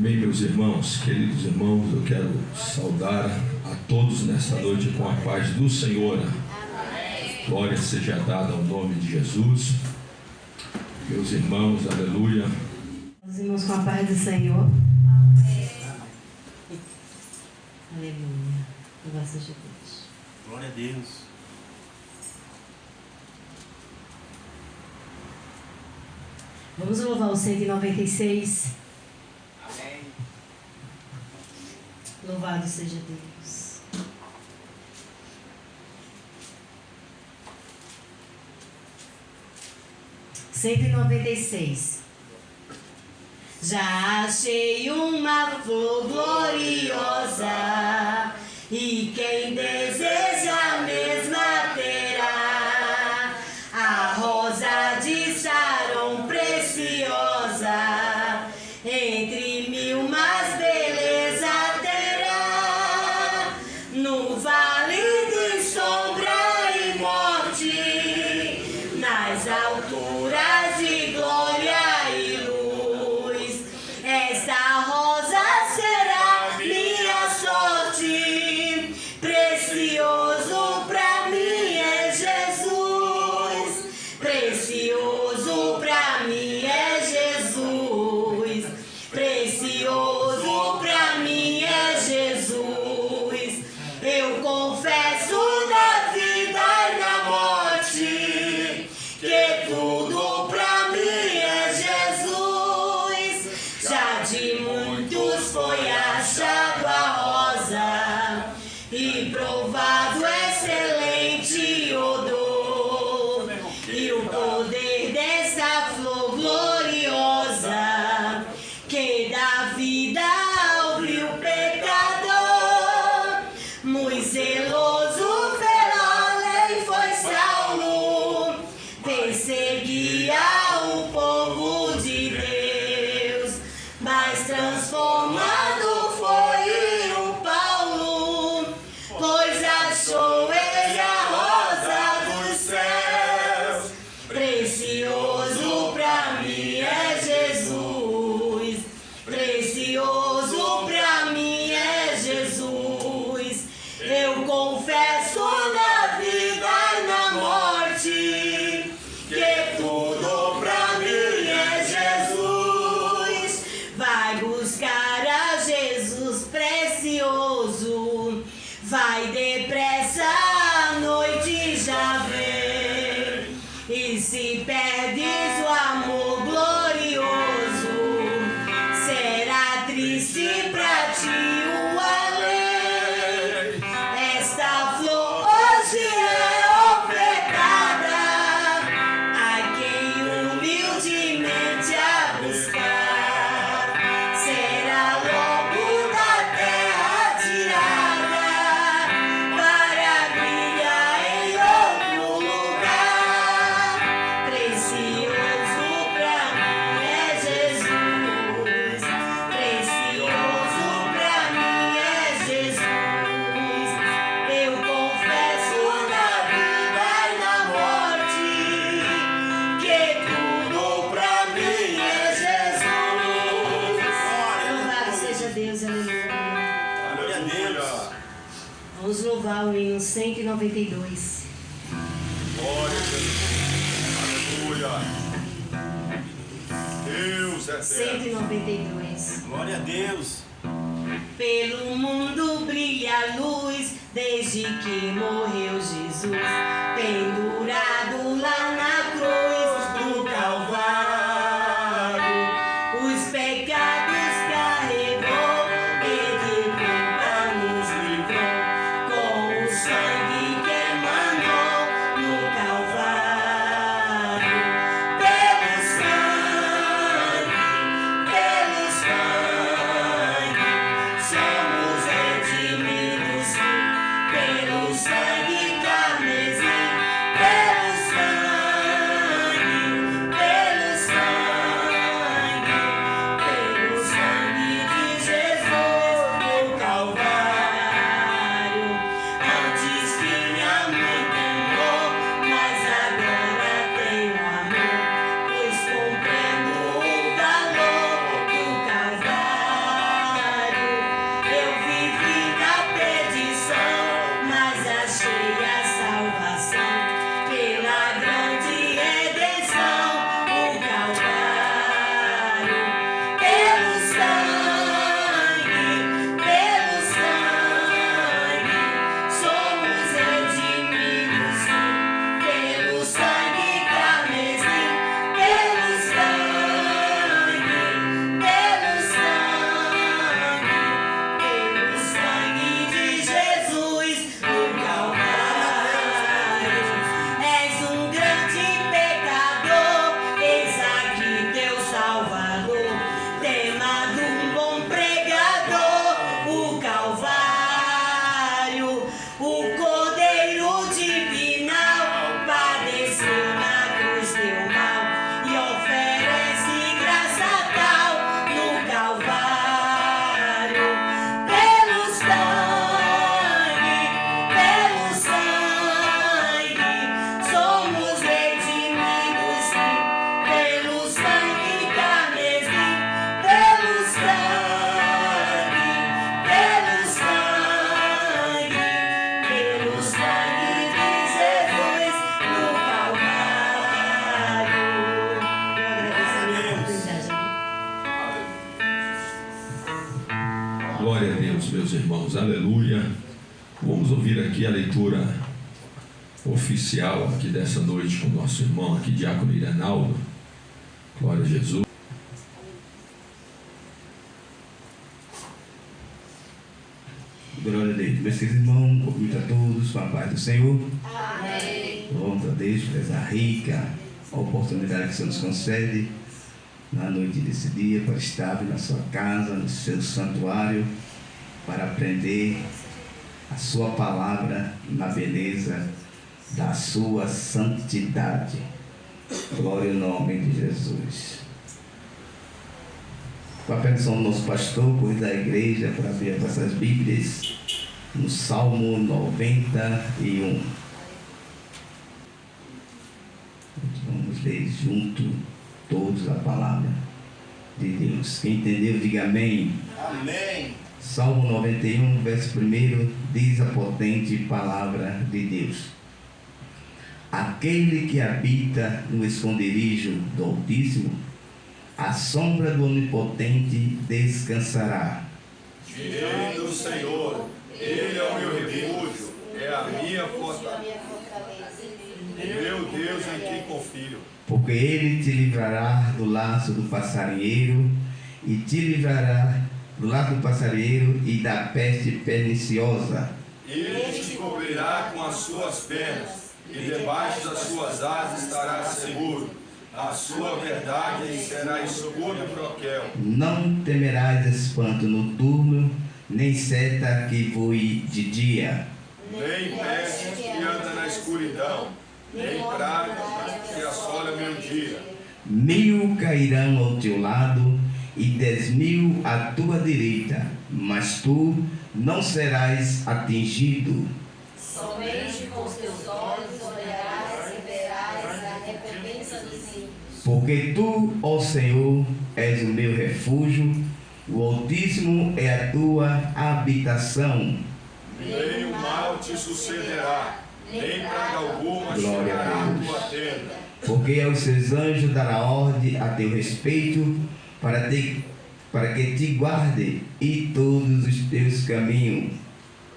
Amém, meus irmãos, queridos irmãos, eu quero saudar a todos nesta noite com a paz do Senhor. Amém. Glória seja dada ao nome de Jesus. Meus irmãos, aleluia. Os irmãos com a paz do Senhor. Amém. Aleluia. Louvado seja Deus. Glória a Deus. Vamos louvar o 196. Amém. Louvado seja Deus. Cento e 196. Já achei uma flor gloriosa, e quem deseja a mesma terá. A rosa de Sharon preciosa, entre mil mais beleza terá. No vale de sombra e morte, nas alturas de glória e luz, esta rosa será minha sorte. Precioso pra mim é Jesus, precioso pra mim é Jesus, precioso pra mim é Jesus. Eu confesso na vida e na morte que tudo pra mim é Jesus. Já de muitos foi achado a rosa e provado excelente odor, e o poder dessa flor gloriosa que dá vida ao vil pecador. Muito zeloso pela lei foi Saulo, perseguia o povo de Deus, mas transformado foi o Paulo, pois achou ele a rosa dos céus. Precioso pra mim é Jesus, precioso pra mim é Jesus. Eu confesso na vida e na morte que tudo pra mim é Jesus. Vai buscar a Jesus precioso, vai depressa, a noite já vem. E se perdes o amor glorioso, será triste pra ti o além. Esta flor hoje é ofertada a quem humildemente a buscar. Será logo da terra tirada para brilhar em outro lugar. Precioso pra mim é Jesus, precioso pra mim é Jesus. Eu confesso na vida e na morte que tudo pra mim é Jesus. Louvado seja Deus, aleluia. Glória a Deus. Vamos louvar o hino 192. Glória a Deus. Aleluia. Deus é eterno. 192. Glória a Deus. Pelo mundo brilha a luz, desde que morreu Jesus, pendurado lá na cruz do Calvário. Os pecados carregou e de culpa nos livrou, com o sangue que emanou no Calvário. Pelo sangue, somos redimidos pelo sangue carmesim, pelo Glória a Deus, meus irmãos. Aleluia. Vamos ouvir aqui a leitura oficial aqui dessa noite com o nosso irmão aqui, Diácono Irenaldo. Glória a Jesus. Glória a Deus. Meus queridos irmãos, cumprimento a todos com a paz do Senhor. Amém. Louvamos a Deus por essa rica oportunidade que o Senhor nos concede na noite desse dia para estar na sua casa, no seu santuário, para aprender a sua palavra na beleza da sua santidade. Glória ao nome de Jesus. Com a permissão do nosso pastor, convido a igreja para abrir as nossas Bíblias no Salmo 91. Vamos ler junto todos a palavra de Deus. Quem entendeu, diga amém. Amém. Salmo 91, verso 1, diz a potente palavra de Deus: aquele que habita no esconderijo do Altíssimo, à sombra do Onipotente descansará. Direi do Senhor, Ele é o meu refúgio, é a minha fortaleza, o meu Deus em quem confio. Porque ele te livrará do laço do passarinheiro, e te livrará do laço do passarinheiro e da peste perniciosa. Ele te cobrirá com as suas penas, e debaixo das suas asas estarás seguro. A sua verdade será escudo e broquel. Não temerás espanto noturno, nem seta que voe de dia, Nem peste que anda na escuridão, nem praga que assola meu dia. 1000 cairão ao teu lado e 10.000 à tua direita, mas tu não serás atingido. Somente com os teus olhos olharás e verás a recompensa dos ímpios. Porque tu, ó Senhor, és o meu refúgio, o Altíssimo é a tua habitação. Nem o mal te sucederá, nem praga alguma Glória a chegará à Deus. tua tenda. Porque aos seus anjos dará ordem a teu respeito, para que te guarde em todos os teus caminhos.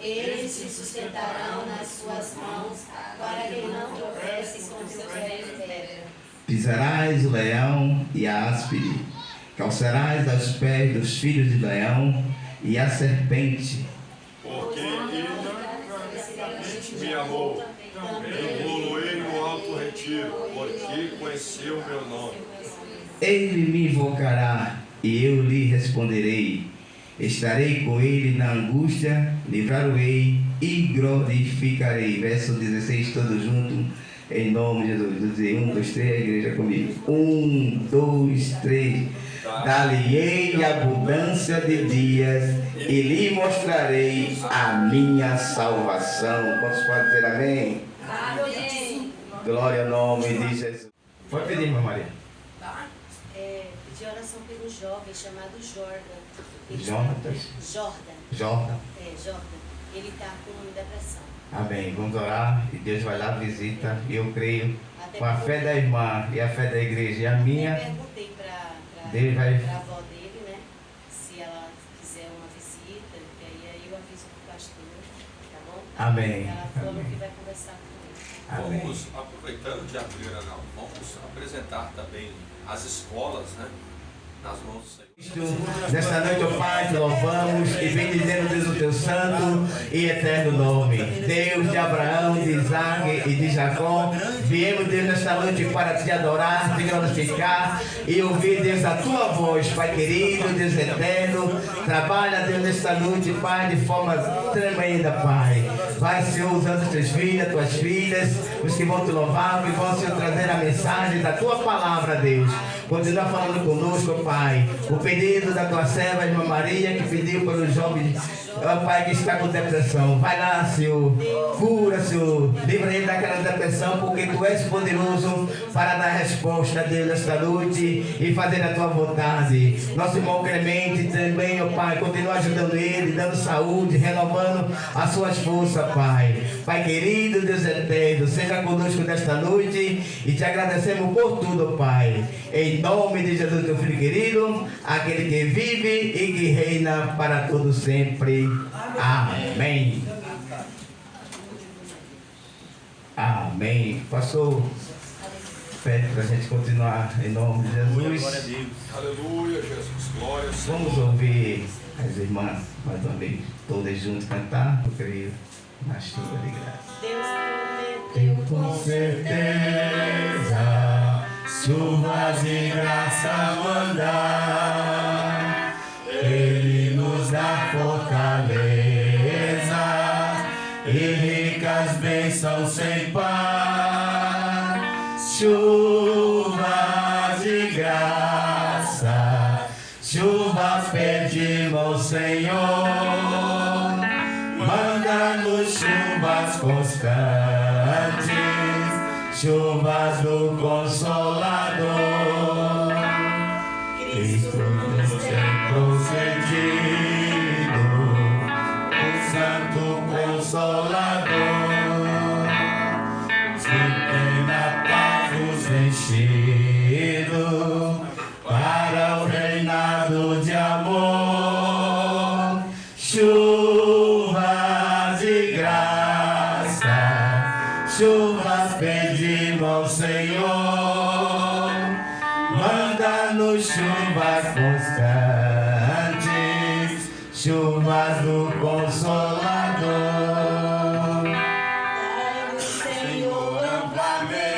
Eles te sustentarão nas suas mãos, para que não tropeces com teus pés em pedra. Pisarás o leão e a áspide, calçarás aos pés dos filhos de leão e a serpente. Porque ele me amou, eu poloei no alto retiro, porque conheceu o meu nome. Ele me invocará e eu lhe responderei. Estarei com ele na angústia, livrá-lo-ei e glorificarei. Verso 16, todos juntos, em nome de Jesus. Vou dizer 1, 2, 3, a igreja comigo. 1, 2, 3. Dar-lhe-ei abundância de dias e lhe mostrarei a minha salvação. Posso dizer amém? Amém. Glória ao nome de Jesus. Pode pedir, irmã Maria. Pedir oração pelo jovem chamado Jordan. Jonatas. Jordan. Jordan. Ele está com depressão. Amém. Vamos orar e Deus vai lá, visita. E eu creio, Até com a fé da irmã e a fé da igreja e a Eu minha, perguntei para Deus vai. a avó dele, né? Se ela quiser uma visita, que aí eu aviso para o pastor, tá bom? Amém. Ela falou Amém. que vai conversar com ele. Amém. Vamos, aproveitando de abrir, Arnaldo, vamos apresentar também as escolas, né? Nas mãos do Senhor. Nesta noite, ó Pai, te louvamos e bendizemos Deus o teu santo e eterno nome. Deus de Abraão, de Isaac e de Jacó, viemos, Deus, nesta noite para te adorar, te glorificar e ouvir, Deus, a tua voz, Pai querido, Deus eterno. Trabalha, Deus, nesta noite, Pai, de forma tremenda, Pai. Vai, Senhor, usando os teus filhos, as tuas filhas, os que vão te louvar, que vão, Senhor, trazer a mensagem da tua palavra, Deus. Continua falando conosco, Pai. O pedido da tua serva, irmã Maria, que pediu para os jovens, ó Pai, que está com depressão. Vai lá, Senhor. Cura, Senhor. Livra ele daquela depressão, porque tu és poderoso para dar resposta a Deus nesta noite e fazer a tua vontade. Nosso irmão Clemente também, ó Pai, continua ajudando ele, dando saúde, renovando as suas forças, Pai. Pai querido, Deus eterno, seja está conosco nesta noite e te agradecemos por tudo, Pai. Em nome de Jesus, teu Filho querido, aquele que vive e que reina para todo sempre. Amém. Amém. Pastor, pede para a gente continuar em nome de Jesus. Glória a Deus. Aleluia, Jesus. Glória ao Senhor. Vamos ouvir as irmãs mais uma vez, todas juntas cantar, eu creio, na chuva de graça. Deus Tenho prometeu com certeza chuvas de graça mandar, Ele nos dá fortaleza e ricas bênçãos sem par. Chuvas de graça, chuvas pedimos, Senhor, manda-nos chuvas constantes, chuvas do Consolador. Cristo nos tem concedido o Santo Consolador, de plena paz nos enchido para o reinado de amor. Chuvas de graça, chuvas pedimos, Senhor, manda-nos chuvas constantes, chuvas do Consolador. Dai-nos, Senhor, amplamente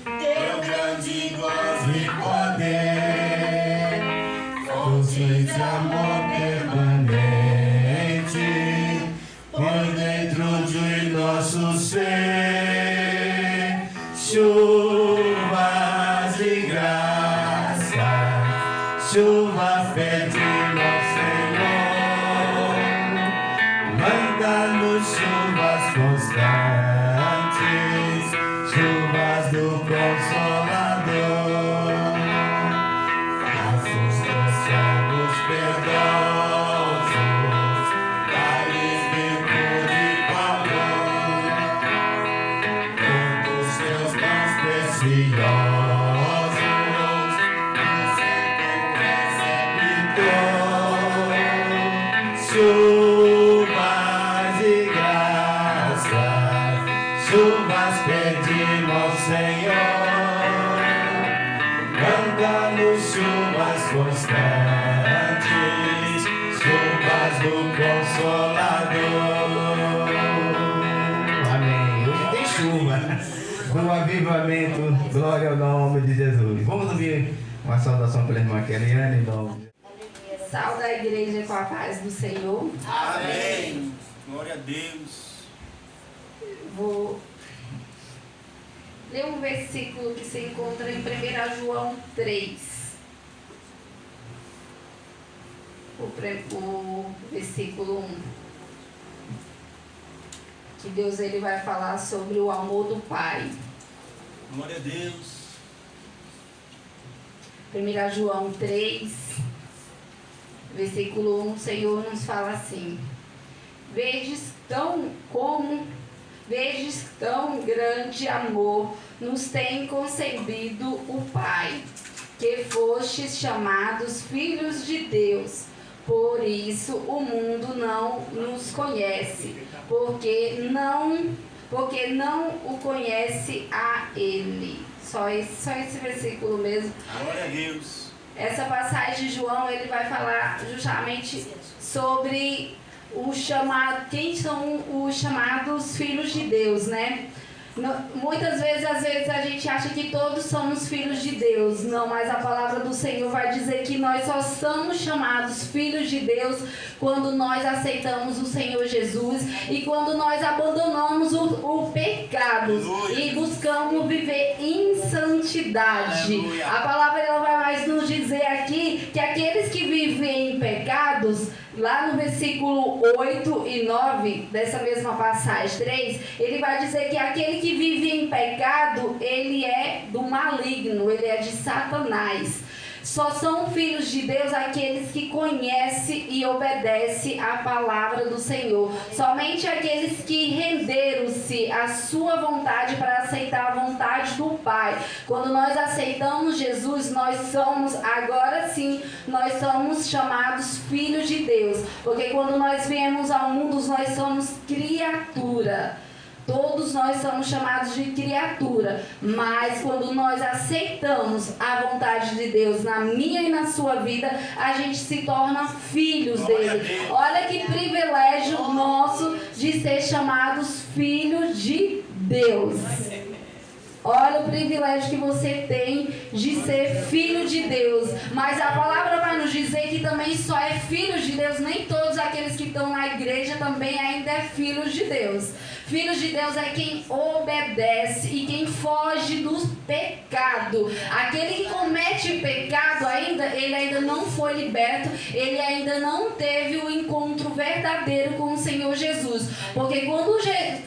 teu grande gozo E poder, força de amor permanente por dentro de nosso ser. Chuvas de graça, chuvas pedimos, Senhor, manda-nos chuvas constantes, chuvas do Consolador. Faça os teus servos piedosos, dá-lhes virtude e valor, com os teus dons preciosos, nos preceptor. Chuvas de graça, chuvas pedimos, Senhor, manda-nos chuvas constantes, chuvas do Consolador. Amém. Hoje tem chuva do avivamento. Glória ao nome de Jesus. Vamos ouvir uma saudação pela irmã Keliane em nome de... Salve a igreja com a paz do Senhor. Amém. Glória a Deus. Vou ler um versículo que se encontra em 1 João 3. O versículo 1. Que Deus ele vai falar sobre o amor do Pai. Glória a Deus. 1 João 3, versículo 1, o Senhor nos fala assim: Vedes tão grande amor nos tem concebido o Pai, que fostes chamados filhos de Deus. Por isso o mundo não nos conhece, porque não o conhece a Ele. Só esse versículo mesmo. Glória a Deus. Essa passagem de João, ele vai falar justamente sobre o chamado, quem são os chamados filhos de Deus, né? Muitas vezes, às vezes a gente acha que todos somos filhos de Deus. Não, mas a palavra do Senhor vai dizer que nós só somos chamados filhos de Deus quando nós aceitamos o Senhor Jesus e quando nós abandonamos o pecado e buscamos viver em santidade. Aleluia. A palavra ela vai mais nos dizer aqui que aqueles que vivem em pecados, lá no versículo 8 e 9 dessa mesma passagem 3, ele vai dizer que aquele que vive em pecado, ele é do maligno, ele é de Satanás. Só são filhos de Deus aqueles que conhecem e obedecem a palavra do Senhor. Somente aqueles que renderam-se à sua vontade para aceitar a vontade do Pai. Quando nós aceitamos Jesus, nós somos, agora sim, nós somos chamados filhos de Deus. Porque quando nós viemos ao mundo, nós somos criatura. Todos nós somos chamados de criatura, mas quando nós aceitamos a vontade de Deus na minha e na sua vida, a gente se torna filhos dele. Olha que privilégio nosso de ser chamados filhos de Deus. Olha o privilégio que você tem de ser filho de Deus. Mas a palavra vai nos dizer que também só é filho de Deus. Nem todos aqueles que estão na igreja também ainda é filhos de Deus. Filhos de Deus é quem obedece e quem foge do pecado. Aquele que comete pecado ainda, ele ainda não foi liberto, ele ainda não teve o encontro verdadeiro com o Senhor Jesus. Porque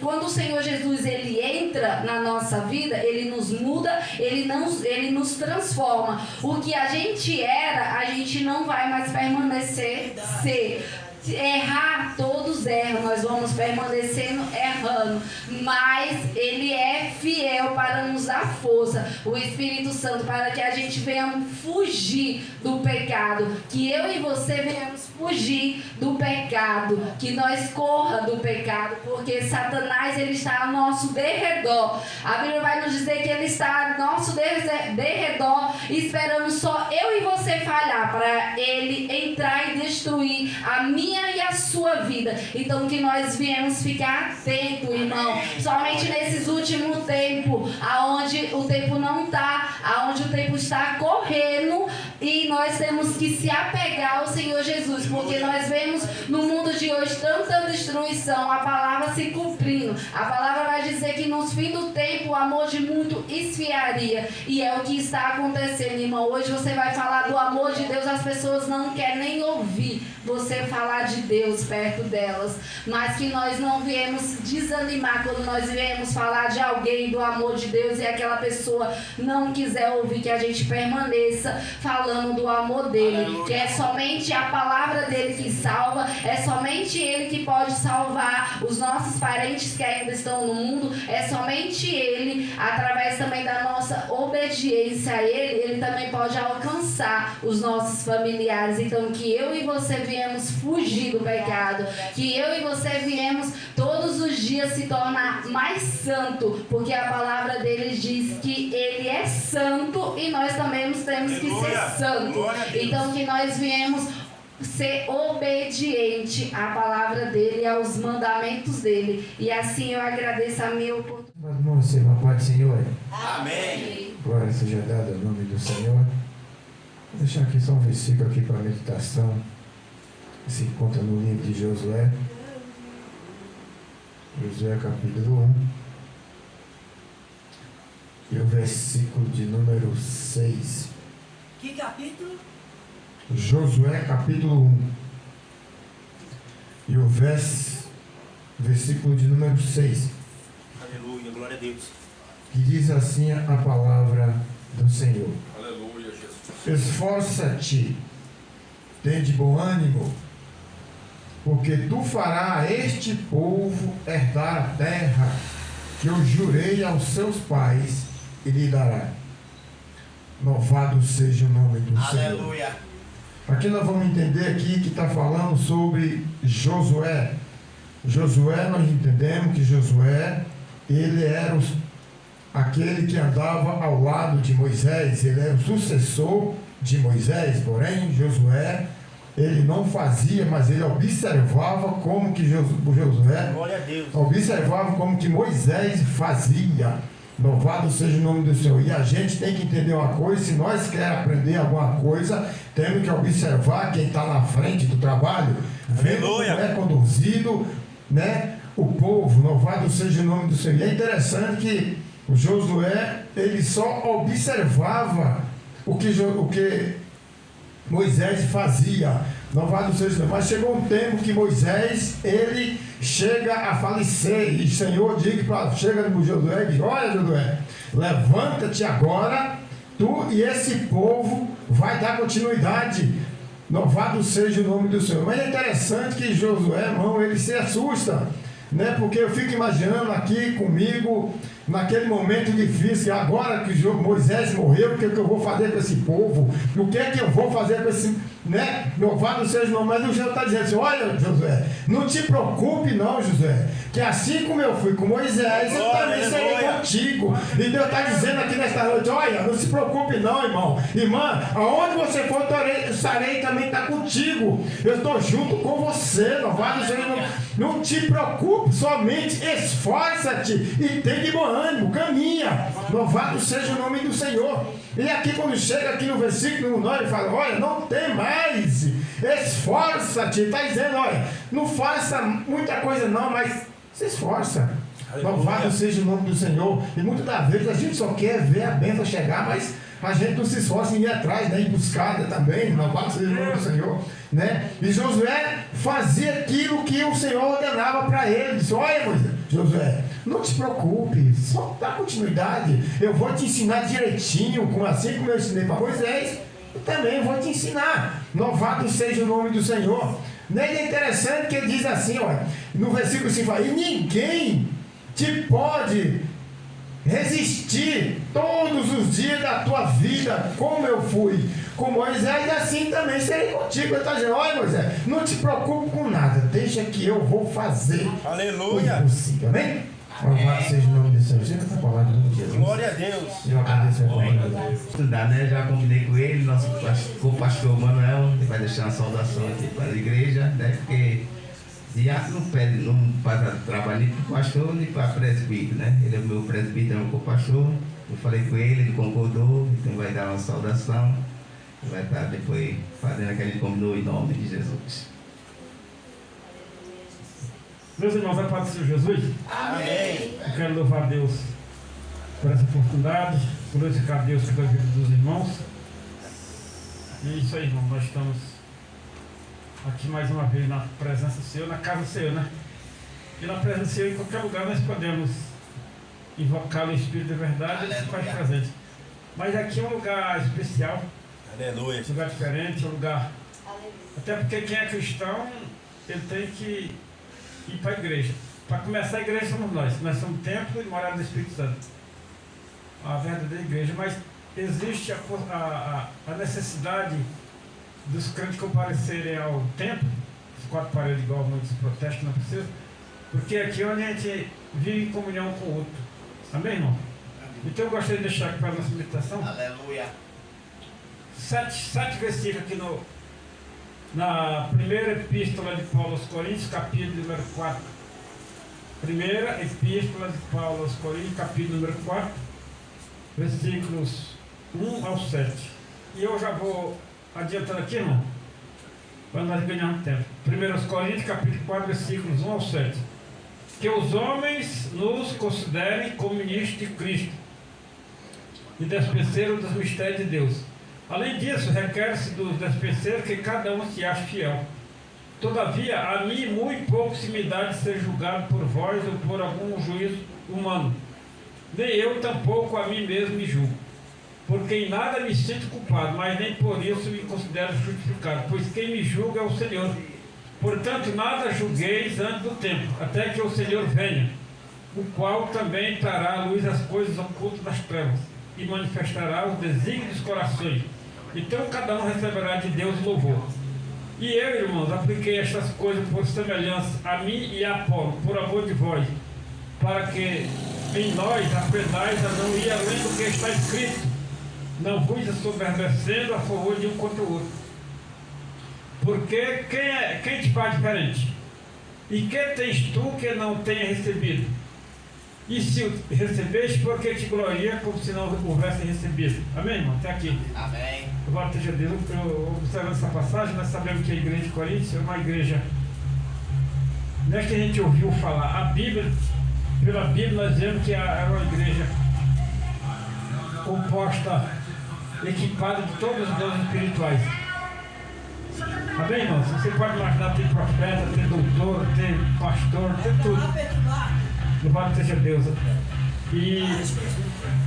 quando o Senhor Jesus ele entra na nossa vida, ele nos muda, ele nos transforma. O que a gente era, a gente não vai mais permanecer ser. Errar, todos erram, nós vamos permanecendo errando, mas Ele é fiel para nos dar força, o Espírito Santo, para que a gente venha fugir do pecado, que eu e você venhamos fugir do pecado, que nós corra do pecado, porque Satanás ele está ao nosso derredor. A Bíblia vai nos dizer que ele está ao nosso derredor, esperando só eu e você falhar, para ele entrar e destruir a minha e a sua vida. Então que nós viemos ficar atentos, irmão. Somente nesses últimos tempos, aonde o tempo não está, aonde o tempo está correndo, e nós temos que se apegar ao Senhor Jesus, porque nós vemos no mundo de hoje tanta destruição, a palavra se cumprindo. A palavra vai dizer que no fim do tempo o amor de muito esfriaria, e é o que está acontecendo, irmão. Hoje você vai falar do amor de Deus, as pessoas não querem nem ouvir você falar de Deus perto delas, mas que nós não viemos desanimar quando nós viemos falar de alguém, do amor de Deus, e aquela pessoa não quiser ouvir, que a gente permaneça falando do amor dele, que é somente a palavra dele que salva, é somente ele que pode salvar os nossos parentes que ainda estão no mundo, é somente ele, através também da nossa obediência a ele também pode alcançar os nossos familiares. Então que eu e você viemos fugir do pecado, que eu e você viemos todos os dias se tornar mais santo, porque a palavra dele diz que ele é santo e nós também temos que ser santo. Então que nós viemos ser obediente à palavra dele e aos mandamentos dele, e assim eu agradeço a minha oportunidade. Vamos ser uma paz do Senhor. Amém. Glória seja dada ao nome do Senhor. Vou deixar aqui só um versículo aqui para a meditação, que se encontra no livro de Josué. Josué capítulo 1. E o versículo de número 6. Que capítulo? Josué capítulo 1. E o versículo de número 6. Aleluia, glória a Deus. Que diz assim a palavra do Senhor. Aleluia, Jesus. Esforça-te, tem de bom ânimo, porque tu farás a este povo herdar a terra que eu jurei aos seus pais e lhe dará. Louvado seja o nome do Senhor. Aleluia. Aqui nós vamos entender aqui que está falando sobre Josué. Josué, nós entendemos que Josué, ele era aquele que andava ao lado de Moisés, ele era o sucessor de Moisés, porém Josué, ele não fazia, mas ele observava como que Josué observava como que Moisés fazia. Louvado seja o nome do Senhor. E a gente tem que entender uma coisa: se nós queremos aprender alguma coisa, temos que observar quem está na frente do trabalho, vendo como é conduzido, né, o povo. Louvado seja o nome do Senhor. E é interessante que o Josué, ele só observava o que Moisés fazia. Louvado seja o Senhor. Mas chegou um tempo que Moisés, ele chega a falecer, e o Senhor chega no Josué e diz: olha, Josué, levanta-te agora, tu e esse povo vai dar continuidade. Louvado seja o nome do Senhor. Mas é interessante que Josué, irmão, ele se assusta, né? Porque eu fico imaginando aqui comigo, naquele momento difícil, agora que Moisés morreu, o que eu vou fazer com esse povo? O que é que eu vou fazer com esse, né? Louvado seja o nome. Mas o Senhor está dizendo assim: olha, Josué, não te preocupe não, Josué, que assim como eu fui com Moisés, eu também serei contigo. E Deus está dizendo aqui nesta noite: olha, não se preocupe não, irmão. Irmã, aonde você for, eu estarei também estar contigo. Eu estou junto com você. Louvado seja o nome. Não te preocupe, somente esforça-te e tem de bom ânimo, caminha. Louvado seja o nome do Senhor. E aqui quando chega aqui no versículo 9, ele fala: olha, não tem mais, esforça-te. Está dizendo: olha, não faça muita coisa não, mas se esforça. Louvado seja o nome do Senhor. E muitas das vezes a gente só quer ver a bênção chegar, mas a gente não se esforça em ir atrás, né? Em buscar também. Louvado seja o nome do Senhor, né? E Josué fazia aquilo que o Senhor ordenava para ele. Ele disse: olha, Moisés, Josué, não te preocupe, só dá continuidade. Eu vou te ensinar direitinho, assim como eu ensinei para Moisés, eu também vou te ensinar. Louvado seja o nome do Senhor. Nele é interessante que ele diz assim, olha, no versículo 5, e ninguém te pode resistir todos os dias da tua vida, como eu fui com Moisés, assim também serei contigo. Ele está dizendo: olha, Moisés, não te preocupe com nada, deixa que eu vou fazer. Aleluia. O impossível, amém? Louvado seja o nome de Deus. Chega essa palavra de Jesus. Glória a Deus. Eu agradeço a Deus. Estudar, né? Já combinei com ele, nosso co-pastor Manuel, ele vai deixar uma saudação aqui para a igreja, né? Porque diácono não faz trabalho nem para o pastor nem para presbítero, né? Ele é o meu presbítero, é o co-pastor. Eu falei com ele concordou, então vai dar uma saudação. Ele vai estar depois fazendo aquele que combinou em nome de Jesus. Meus irmãos, a paz do Senhor Jesus. Amém. Eu quero louvar a Deus por essa oportunidade, glorificar a Deus pela vida dos irmãos. E é isso aí, irmão. Nós estamos aqui mais uma vez na presença do Senhor, na casa do Senhor, né? E na presença do Senhor, em qualquer lugar, nós podemos invocar o Espírito de verdade, ele se faz presente. Mas aqui é um lugar especial, Aleluia. um lugar diferente, um lugar. Até porque quem é cristão, ele tem que ir para a igreja. Para começar, a igreja somos nós. Nós somos templo e morada do Espírito Santo. A verdadeira igreja. Mas existe a necessidade dos crentes comparecerem ao templo, os quatro paredes, igual muitos protestam, não precisa. Porque aqui é onde a gente vive em comunhão com o outro. Amém, irmão? Então eu gostaria de deixar aqui para a nossa meditação. Aleluia. 7 versículos aqui na primeira epístola de Paulo aos Coríntios, capítulo número 4. Primeira epístola de Paulo aos Coríntios, capítulo número 4, versículos 1 ao 7. E eu já vou adiantando aqui, irmão, para nós ganharmos tempo. 1 Coríntios, capítulo 4, versículos 1 ao 7. Que os homens nos considerem como ministros de Cristo e despenseiros dos mistérios de Deus. Além disso, requer-se dos despenseiros que cada um se ache fiel. Todavia, a mim muito pouco se me dá de ser julgado por vós ou por algum juízo humano. Nem eu tampouco a mim mesmo me julgo. Porque em nada me sinto culpado, mas nem por isso me considero justificado, pois quem me julga é o Senhor. Portanto, nada julgueis antes do tempo, até que o Senhor venha, o qual também trará à luz as coisas ocultas das trevas e manifestará os desígnios dos corações. Então cada um receberá de Deus louvor. E eu, irmãos, apliquei estas coisas por semelhança a mim e a Apolo, por amor de vós, para que em nós aprendais a não ir além do que está escrito, não vos assoberbecendo a favor de um contra o outro. Porque quem te faz diferente? E que tens tu que não tenha recebido? E se recebeste, por que te gloria como se não houvesse recebido? Amém, irmão? Até aqui. Amém. Agora esteja Deus, observando essa passagem, nós sabemos que a igreja de Coríntios é uma igreja. Não é que a gente ouviu falar. A Bíblia, pela Bíblia, nós vemos que era uma igreja composta, equipada de todos os dons espirituais. Amém, irmãos? Você pode imaginar, tem profeta, tem doutor, tem pastor, tem tudo. Louvado seja Deus.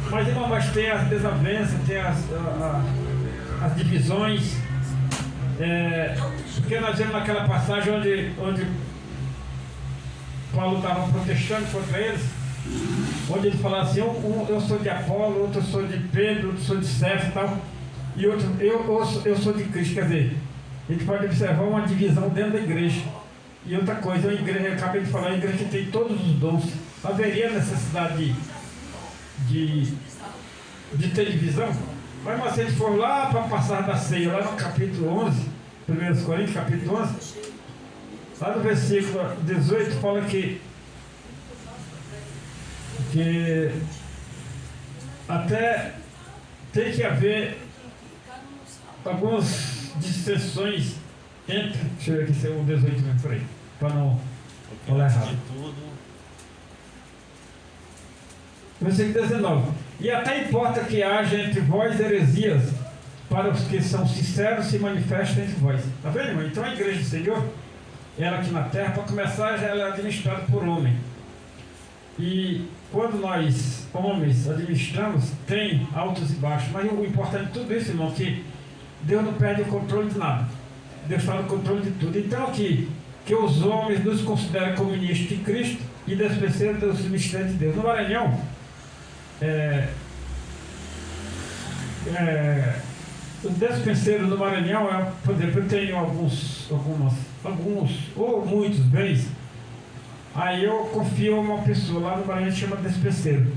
Mas, irmão, mas tem as desavenças, tem as as divisões, porque nós vemos naquela passagem onde Paulo estava protestando contra eles, onde ele falava assim, eu sou de Apolo, outro sou de Pedro, outro sou de Cefas e tal, e outro, eu sou de Cristo. Quer dizer, a gente pode observar uma divisão dentro da igreja. E outra coisa, eu acabei de falar, a igreja que tem todos os dons. Haveria necessidade de televisão? Mas se a gente for lá para passar da ceia, lá no capítulo 11, 1 Coríntios, capítulo 11, lá no versículo 18, fala que até tem que haver algumas distensões entre. Deixa eu ver aqui se é o 18 mesmo, por aí, para não falar errado. Versículo 19. E até importa que haja entre vós heresias, para os que são sinceros se manifestem entre vós. Está vendo, irmão? Então a igreja do Senhor, ela aqui na terra, para começar, já ela é administrada por homem. E quando nós, homens, administramos, tem altos e baixos. Mas o importante de tudo isso, irmão, é que Deus não perde o controle de nada. Deus está no controle de tudo. Então aqui, que os homens nos considerem como ministros de Cristo e despenseiros dos ministérios de Deus. No Maranhão, o despenseiro do Maranhão, por exemplo, eu tenho alguns ou muitos bens, aí eu confio em uma pessoa lá no Maranhão que chama despenseiro.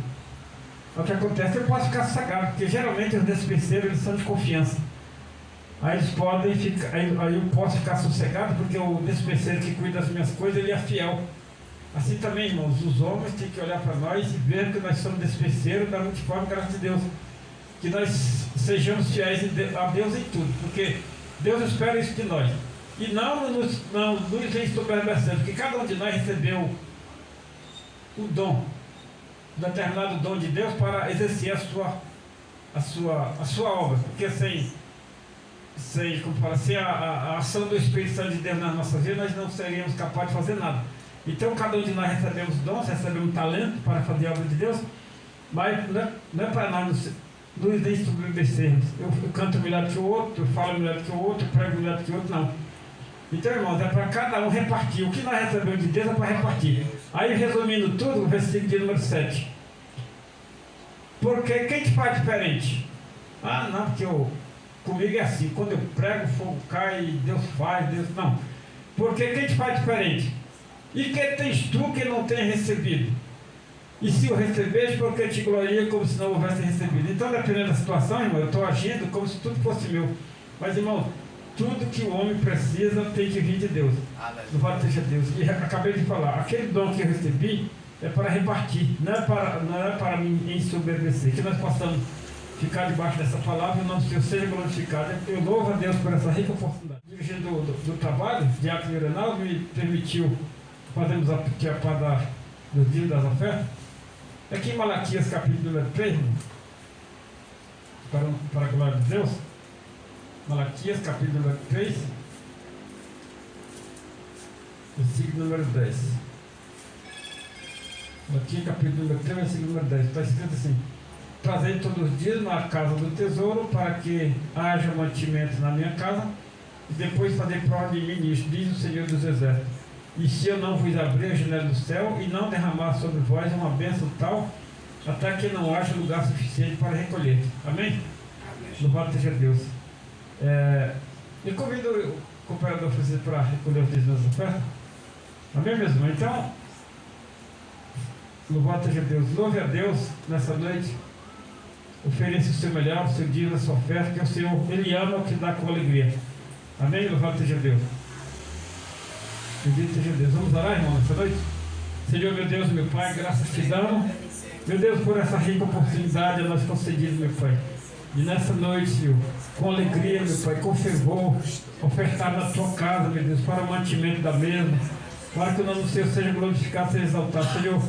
O que acontece? Eu posso ficar sossegado, porque geralmente os despenseiros eles são de confiança. Aí eles podem ficar, aí eu posso ficar sossegado, porque o despenseiro que cuida das minhas coisas, ele é fiel. Assim também, irmãos, os homens têm que olhar para nós e ver que nós somos despenseiros da multiforme graça de Deus. Que nós sejamos fiéis a Deus em tudo, porque Deus espera isso de nós. E não nos ensoberbecendo, porque cada um de nós recebeu um dom, um determinado dom de Deus para exercer a sua obra. Porque sem a ação do Espírito Santo de Deus nas nossas vidas, nós não seríamos capazes de fazer nada. Então cada um de nós recebemos dons, recebemos talento para fazer a obra de Deus, mas não é para nós nos ensoberbecermos. Eu canto melhor que o outro, eu falo melhor que o outro, eu prego melhor que o outro, não. Então, irmãos, é para cada um repartir. O que nós recebemos de Deus é para repartir. Aí, resumindo tudo, o versículo de número 7. Porque quem te faz diferente? Ah, não, porque comigo é assim, quando eu prego, o fogo cai, Deus faz, Deus... Não. Porque quem te faz diferente? E que tens tu que não tens recebido? E se o receberes, porque te gloria como se não houvesse recebido. Então, dependendo da situação, irmão, eu estou agindo como se tudo fosse meu. Mas, irmão, tudo que o homem precisa tem que vir de Deus. Louvado seja Deus. E acabei de falar, aquele dom que eu recebi é para repartir, não é para me ensoberbecer. Que nós possamos ficar debaixo dessa palavra e o nome do Senhor seja glorificado. Eu louvo a Deus por essa rica oportunidade. Dirigindo do trabalho, o diácono Reinaldo me permitiu fazermos aqui a parte dos dias das ofertas. Aqui em Malaquias, capítulo 3, para a glória de Deus, Malaquias, capítulo 3, versículo número 10. Malaquias, capítulo 3, versículo número 10. Está escrito assim: trazei todos os dias na casa do tesouro, para que haja mantimento na minha casa, e depois fazer prova de ministro, diz o Senhor dos Exércitos. E se eu não vos abrir a janela do céu e não derramar sobre vós uma bênção tal, até que não haja lugar suficiente para recolher. Amém? Louvado seja Deus. Eu convido o cooperador Francisco para recolher os dízimos das ofertas. Amém, meus irmãos? Então, louvado seja Deus. Louve a Deus nessa noite. Ofereça o seu melhor, o seu dízimo, a sua oferta, que o Senhor, Ele ama o que dá com alegria. Amém? Louvado seja Deus. Bendito seja Deus. Vamos orar, irmão, nessa noite? Senhor, meu Deus, meu Pai, graças te damos. Meu Deus, por essa rica oportunidade a nós concedida, meu Pai. E nessa noite, Senhor, com alegria, meu Pai, com fervor, ofertar na tua casa, meu Deus, para o mantimento da mesma, para que o nome do Senhor seja glorificado, seja exaltado. Senhor,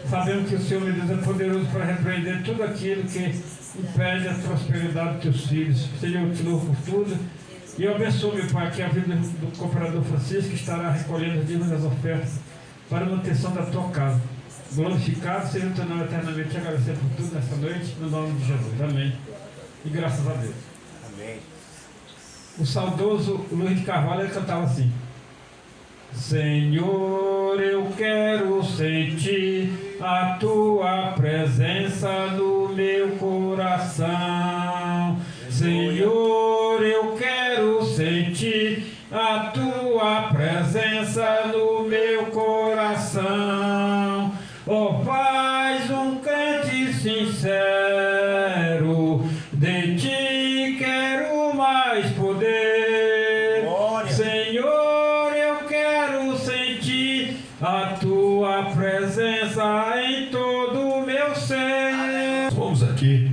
sabemos que o Senhor, meu Deus, é poderoso para repreender tudo aquilo que impede a prosperidade dos teus filhos. Senhor, eu te louvo por tudo. E eu abençoo, meu Pai, que a vida do cooperador Francisco que estará recolhendo os dízimos das ofertas para a manutenção da tua casa. Glorificado seja o teu nome eternamente. Te agradecer por tudo nessa noite, no nome de Jesus. Amém. E graças a Deus. Amém. o saudoso Luiz de Carvalho, ele cantava assim: Senhor, eu quero sentir a tua presença no meu coração. Senhor, eu quero sentir a tua presença no meu coração. Ó Pai, um crente sincero, de ti quero mais poder. Glória. Senhor, eu quero sentir a tua presença em todo o meu ser. Vamos aqui,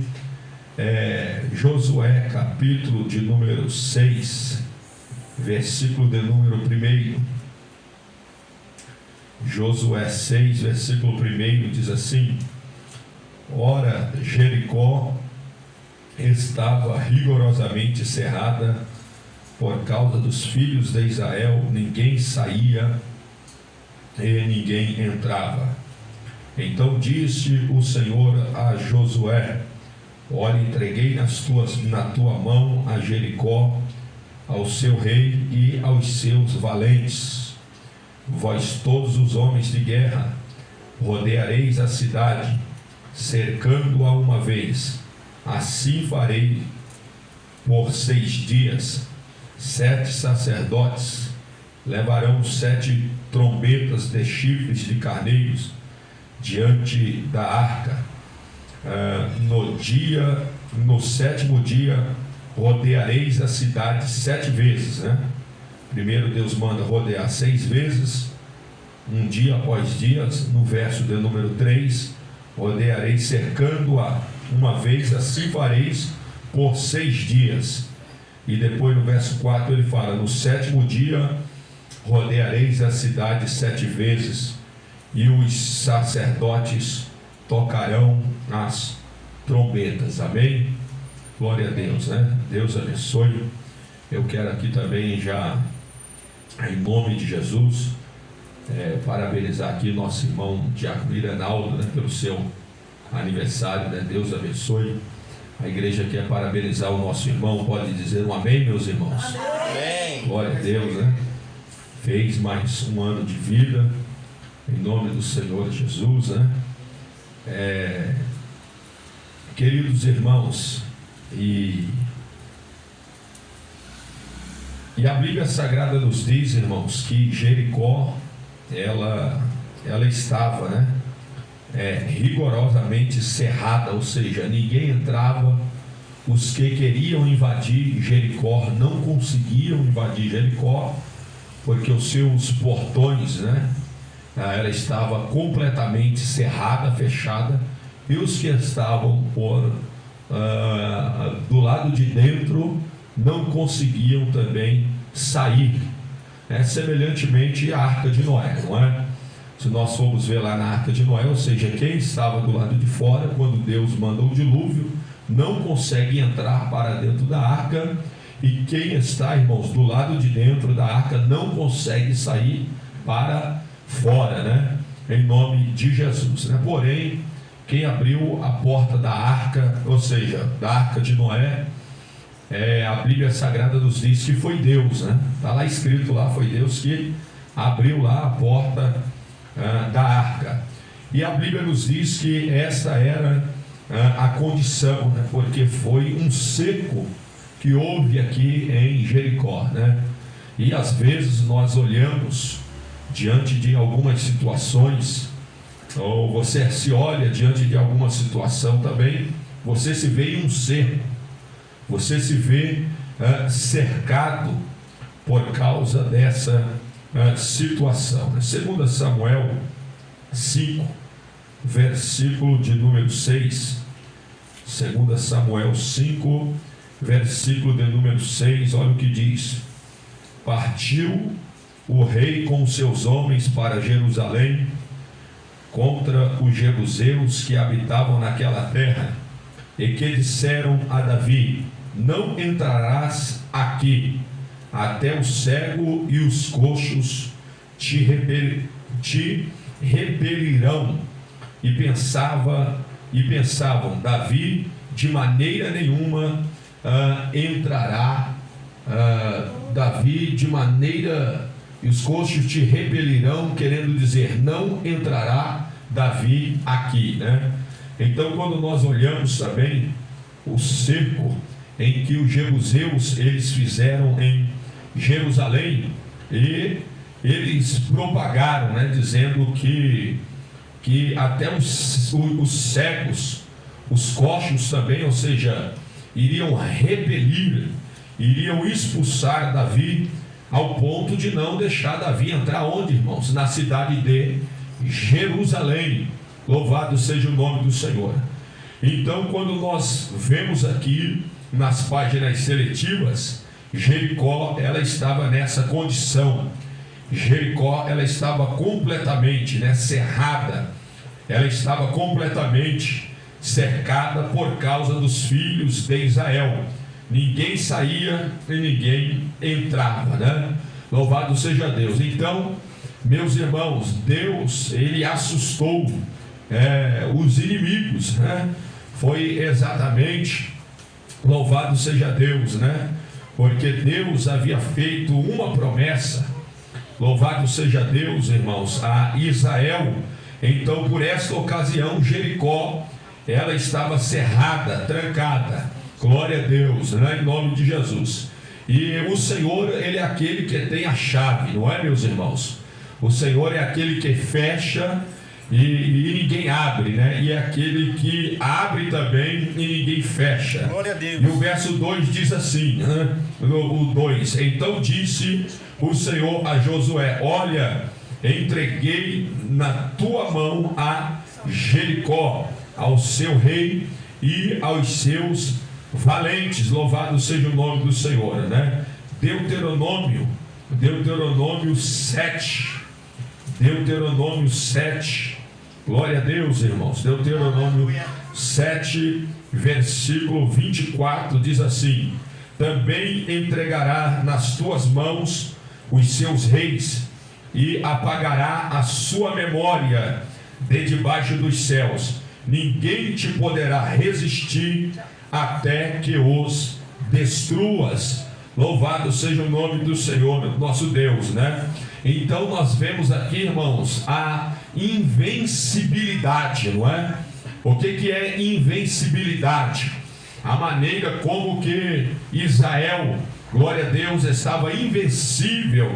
Josué, capítulo de número 6, versículo de número 1. Josué 6, versículo 1 diz assim: Ora, Jericó estava rigorosamente cerrada por causa dos filhos de Israel, ninguém saía e ninguém entrava. Então disse o Senhor a Josué: Olha, entreguei na tua mão a Jericó, ao seu rei e aos seus valentes. Vós todos os homens de guerra rodeareis a cidade, cercando-a uma vez. Assim farei por 6 dias. 7 sacerdotes levarão 7 trombetas de chifres de carneiros diante da arca. No 7º dia rodeareis a cidade 7 vezes, né? Primeiro Deus manda rodear 6 vezes, um dia após dia. No verso de número 3, rodeareis cercando-a uma vez, assim fareis por 6 dias. E depois no verso 4 ele fala: no 7º dia rodeareis a cidade 7 vezes, e os sacerdotes tocarão as trombetas. Amém? Glória a Deus, né? Deus abençoe. Eu quero aqui também já, em nome de Jesus, parabenizar aqui nosso irmão Diácono Irenaldo, né, pelo seu aniversário, né? Deus abençoe. A igreja quer parabenizar o nosso irmão. Pode dizer um amém, meus irmãos? Amém. Glória a Deus, né? Fez mais um ano de vida, em nome do Senhor Jesus, né? Queridos irmãos, e a Bíblia Sagrada nos diz, irmãos, que Jericó, ela estava, né, rigorosamente cerrada, ou seja, ninguém entrava. Os que queriam invadir Jericó não conseguiam invadir Jericó, porque os seus portões, né, ela estava completamente cerrada, fechada, e os que estavam do lado de dentro não conseguiam também sair. Semelhantemente à Arca de Noé, não é? Se nós formos ver lá na Arca de Noé, ou seja, quem estava do lado de fora, quando Deus manda o dilúvio, não consegue entrar para dentro da arca, e quem está, irmãos, do lado de dentro da arca não consegue sair para fora, né? Em nome de Jesus, né? Porém, quem abriu a porta da arca, ou seja, da Arca de Noé, a Bíblia Sagrada nos diz que foi Deus, né? Está lá escrito lá, foi Deus que abriu lá a porta da arca. E a Bíblia nos diz que essa era a condição, né? Porque foi um cerco que houve aqui em Jericó, né? E às vezes nós olhamos diante de algumas situações, ou você se olha diante de alguma situação também, você se vê em um cerco, você se vê cercado por causa dessa situação. 2 Samuel 5, versículo de número 6. 2 Samuel 5, versículo de número 6, olha o que diz: Partiu o rei com seus homens para Jerusalém contra os jebuseus que habitavam naquela terra, e que disseram a Davi: Não entrarás aqui, até o cego e os coxos te repelirão. E pensavam: Davi de maneira nenhuma entrará Davi de maneira, e os coxos te repelirão, querendo dizer, não entrará Davi aqui, né? Então, quando nós olhamos também o cerco em que os jebuseus eles fizeram em Jerusalém, e eles propagaram, né, dizendo que até os cegos, os coxos também, ou seja, iriam repelir, iriam expulsar Davi, ao ponto de não deixar Davi entrar onde, irmãos? Na cidade de Jerusalém. Louvado seja o nome do Senhor. Então, quando nós vemos aqui nas páginas seletivas, Jericó, ela estava nessa condição. Jericó, ela estava completamente, né, cerrada. Ela estava completamente cercada por causa dos filhos de Israel. Ninguém saía e ninguém entrava, né? Louvado seja Deus. Então, meus irmãos, Deus, ele assustou os inimigos, né? Foi exatamente, louvado seja Deus, né? Porque Deus havia feito uma promessa, louvado seja Deus, irmãos, a Israel. Então, por esta ocasião, Jericó, ela estava cerrada, trancada. Glória a Deus, né? Em nome de Jesus. E o Senhor, ele é aquele que tem a chave, não é, meus irmãos? O Senhor é aquele que fecha e ninguém abre, né? E é aquele que abre também e ninguém fecha. Glória a Deus. E o verso 2 diz assim, né? O 2: então disse o Senhor a Josué: olha, entreguei na tua mão a Jericó, ao seu rei e aos seus valentes. Louvado seja o nome do Senhor, né? Deuteronômio 7. Deuteronômio 7. Glória a Deus, irmãos. Deuteronômio 7, versículo 24 diz assim: também entregará nas tuas mãos os seus reis, e apagará a sua memória de debaixo dos céus. Ninguém te poderá resistir até que os destruas. Louvado seja o nome do Senhor, nosso Deus, né? Então nós vemos aqui, irmãos, a invencibilidade, não é? O que é invencibilidade? A maneira como que Israel, glória a Deus, estava invencível.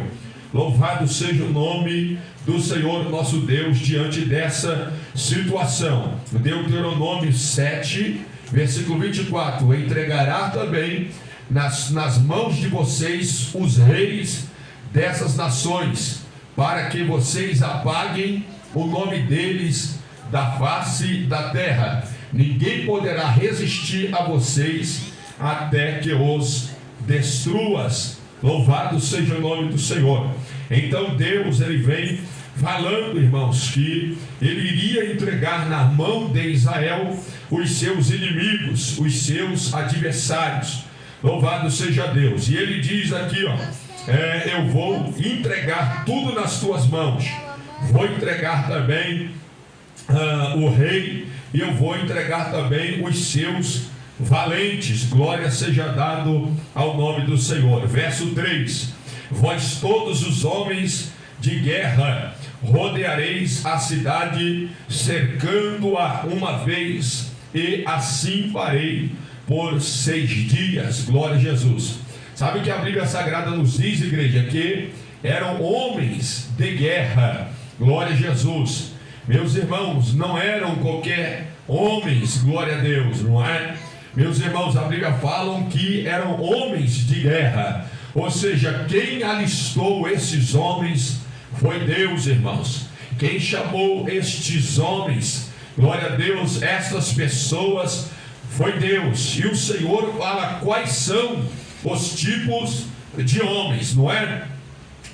Louvado seja o nome do Senhor nosso Deus diante dessa situação. Deuteronômio 7, versículo 24: entregará também nas mãos de vocês os reis dessas nações, para que vocês apaguem o nome deles da face da terra. Ninguém poderá resistir a vocês até que os destruas. Louvado seja o nome do Senhor. Então Deus, ele vem falando, irmãos, que ele iria entregar na mão de Israel os seus inimigos, os seus adversários. Louvado seja Deus. E ele diz aqui, ó, eu vou entregar tudo nas tuas mãos. Vou entregar também o rei, e eu vou entregar também os seus valentes. Glória seja dado ao nome do Senhor. Verso 3: vós todos os homens de guerra rodeareis a cidade, cercando-a uma vez, e assim farei por 6 dias. Glória a Jesus. Sabe que a Bíblia Sagrada nos diz, igreja, que eram homens de guerra. Glória a Jesus. Meus irmãos, não eram qualquer homens, glória a Deus, não é? Meus irmãos, a Bíblia fala que eram homens de guerra. Ou seja, quem alistou esses homens foi Deus, irmãos. Quem chamou estes homens, glória a Deus, estas pessoas, foi Deus. E o Senhor fala quais são os tipos de homens, não é?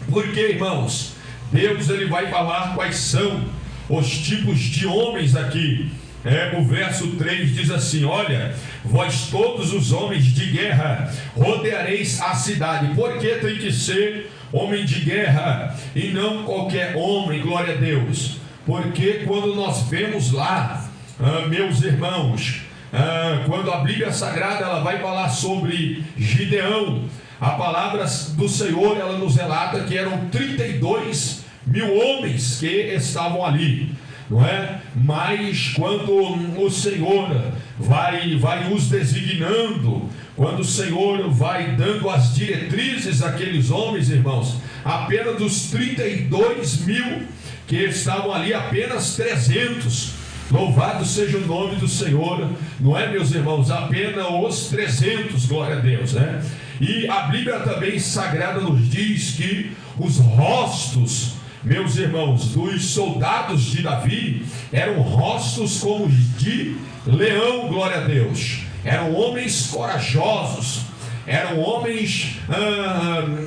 Porque, irmãos, Deus, ele vai falar quais são os tipos de homens aqui. O verso 3 diz assim: olha, vós todos os homens de guerra rodeareis a cidade. Por que tem que ser homem de guerra e não qualquer homem? Glória a Deus. Porque quando nós vemos lá, meus irmãos, quando a Bíblia Sagrada ela vai falar sobre Gideão, a palavra do Senhor, ela nos relata que eram 32 mil homens que estavam ali, não é? Mas quando o Senhor vai os designando, quando o Senhor vai dando as diretrizes àqueles homens, irmãos, apenas dos 32 mil que estavam ali, apenas 300, louvado seja o nome do Senhor, não é, meus irmãos? Apenas os 300, glória a Deus, né? E a Bíblia também Sagrada nos diz que os rostos, meus irmãos, dos soldados de Davi eram rostos como de leão, glória a Deus. Eram homens corajosos, eram homens,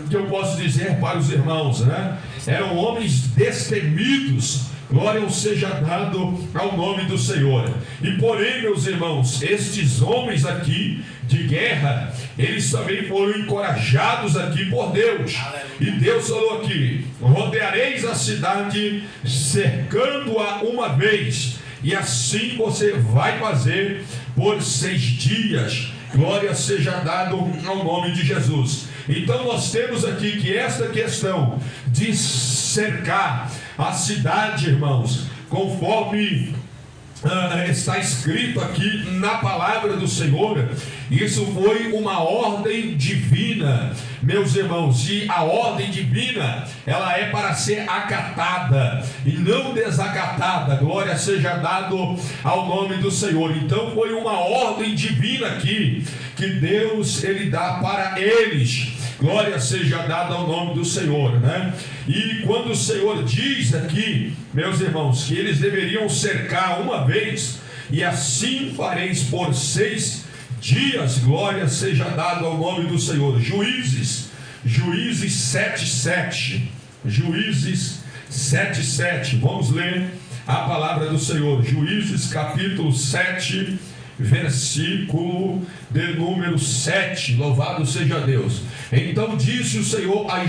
que eu posso dizer para os irmãos, né? Eram homens destemidos, glória seja dado ao nome do Senhor. E porém, meus irmãos, estes homens aqui de guerra, eles também foram encorajados aqui por Deus. E Deus falou aqui: rodeareis a cidade, cercando-a uma vez, e assim você vai fazer por 6 dias. Glória seja dado ao nome de Jesus. Então nós temos aqui que esta questão de cercar a cidade, irmãos, conforme está escrito aqui na palavra do Senhor, isso foi uma ordem divina, meus irmãos. E a ordem divina, ela é para ser acatada e não desacatada. Glória seja dado ao nome do Senhor. Então foi uma ordem divina aqui que Deus ele dá para eles. Glória seja dada ao nome do Senhor, né? E quando o Senhor diz aqui, meus irmãos, que eles deveriam cercar uma vez, e assim fareis por 6 dias, glória seja dada ao nome do Senhor. Juízes 7:7. Juízes 7:7. Vamos ler a palavra do Senhor. Juízes capítulo 7, versículo de número 7. Louvado seja Deus. Então disse o Senhor a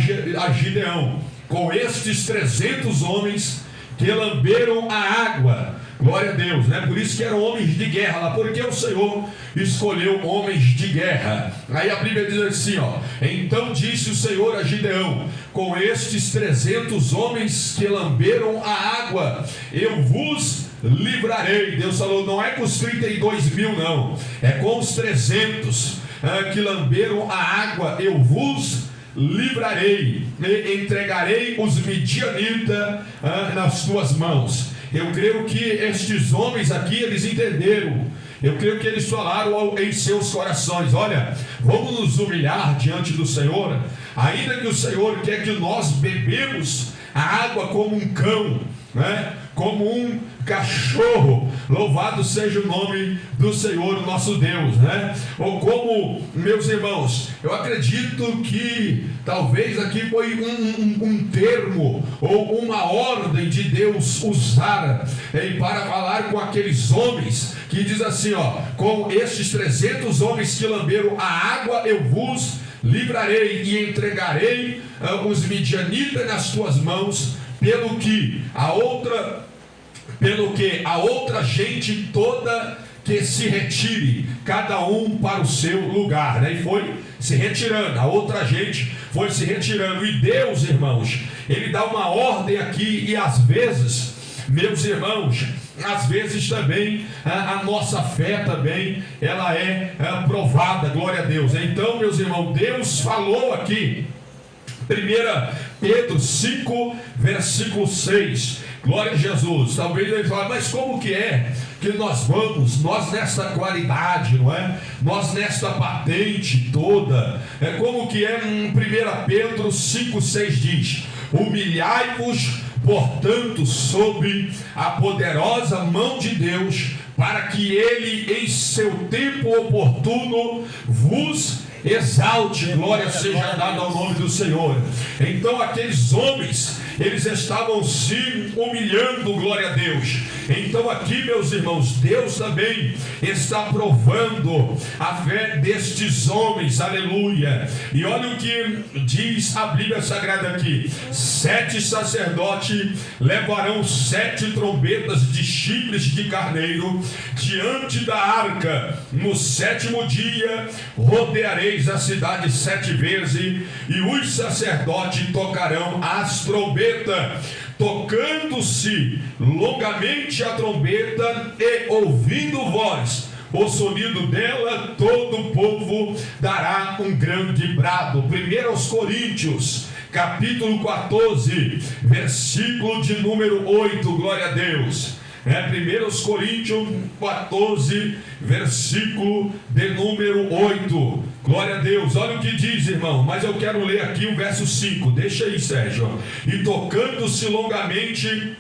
Gideão: com estes 300 homens que lamberam a água, glória a Deus, né? Por isso que eram homens de guerra lá, porque o Senhor escolheu homens de guerra. Aí a Bíblia diz assim, ó: então disse o Senhor a Gideão: com estes 300 homens que lamberam a água, eu vos livrarei. Deus falou, não é com os 32 mil não, é com os 300 que lamberam a água, eu vos livrarei, e entregarei os midianitas nas tuas mãos. Eu creio que estes homens aqui, eles entenderam. Eu creio que eles falaram em seus corações: olha, vamos nos humilhar diante do Senhor, ainda que o Senhor quer que nós bebemos a água como um cão, né? Como um cachorro. Louvado seja o nome do Senhor, nosso Deus, né? Ou como, meus irmãos, eu acredito que talvez aqui foi um termo ou uma ordem de Deus usar para falar com aqueles homens, que diz assim, ó: com estes 300 homens que lamberam a água, eu vos livrarei e entregarei os midianitas nas tuas mãos, pelo que a outra gente toda que se retire, cada um para o seu lugar, né? E foi se retirando, a outra gente foi se retirando. E Deus, irmãos, ele dá uma ordem aqui, e às vezes, meus irmãos, às vezes também a nossa fé também ela é provada, glória a Deus. Então, meus irmãos, Deus falou aqui, 1 Pedro 5, versículo 6, glória a Jesus. Talvez ele fale, mas como que é que nós vamos, nós nesta qualidade, não é? Nós nesta patente toda, como que é? 1 Pedro 5, 6 diz: humilhai-vos, portanto, sob a poderosa mão de Deus, para que ele em seu tempo oportuno vos exalte. Glória seja dada ao nome do Senhor. Então aqueles homens, eles estavam se humilhando, glória a Deus. Então aqui, meus irmãos, Deus também está provando a fé destes homens, aleluia. E olha o que diz a Bíblia Sagrada aqui: 7 sacerdotes levarão 7 trombetas de chifres de carneiro diante da arca. No 7º dia rodeareis a cidade 7 vezes, e os sacerdotes tocarão as trombetas, tocando-se longamente a trombeta, e ouvindo voz, o sonido dela, todo o povo dará um grande brado. 1 Coríntios, capítulo 14, versículo de número 8, glória a Deus. 1 Coríntios 14, versículo de número 8. Glória a Deus. Olha o que diz, irmão. Mas eu quero ler aqui o verso 5. Deixa aí, Sérgio. E tocando-se longamente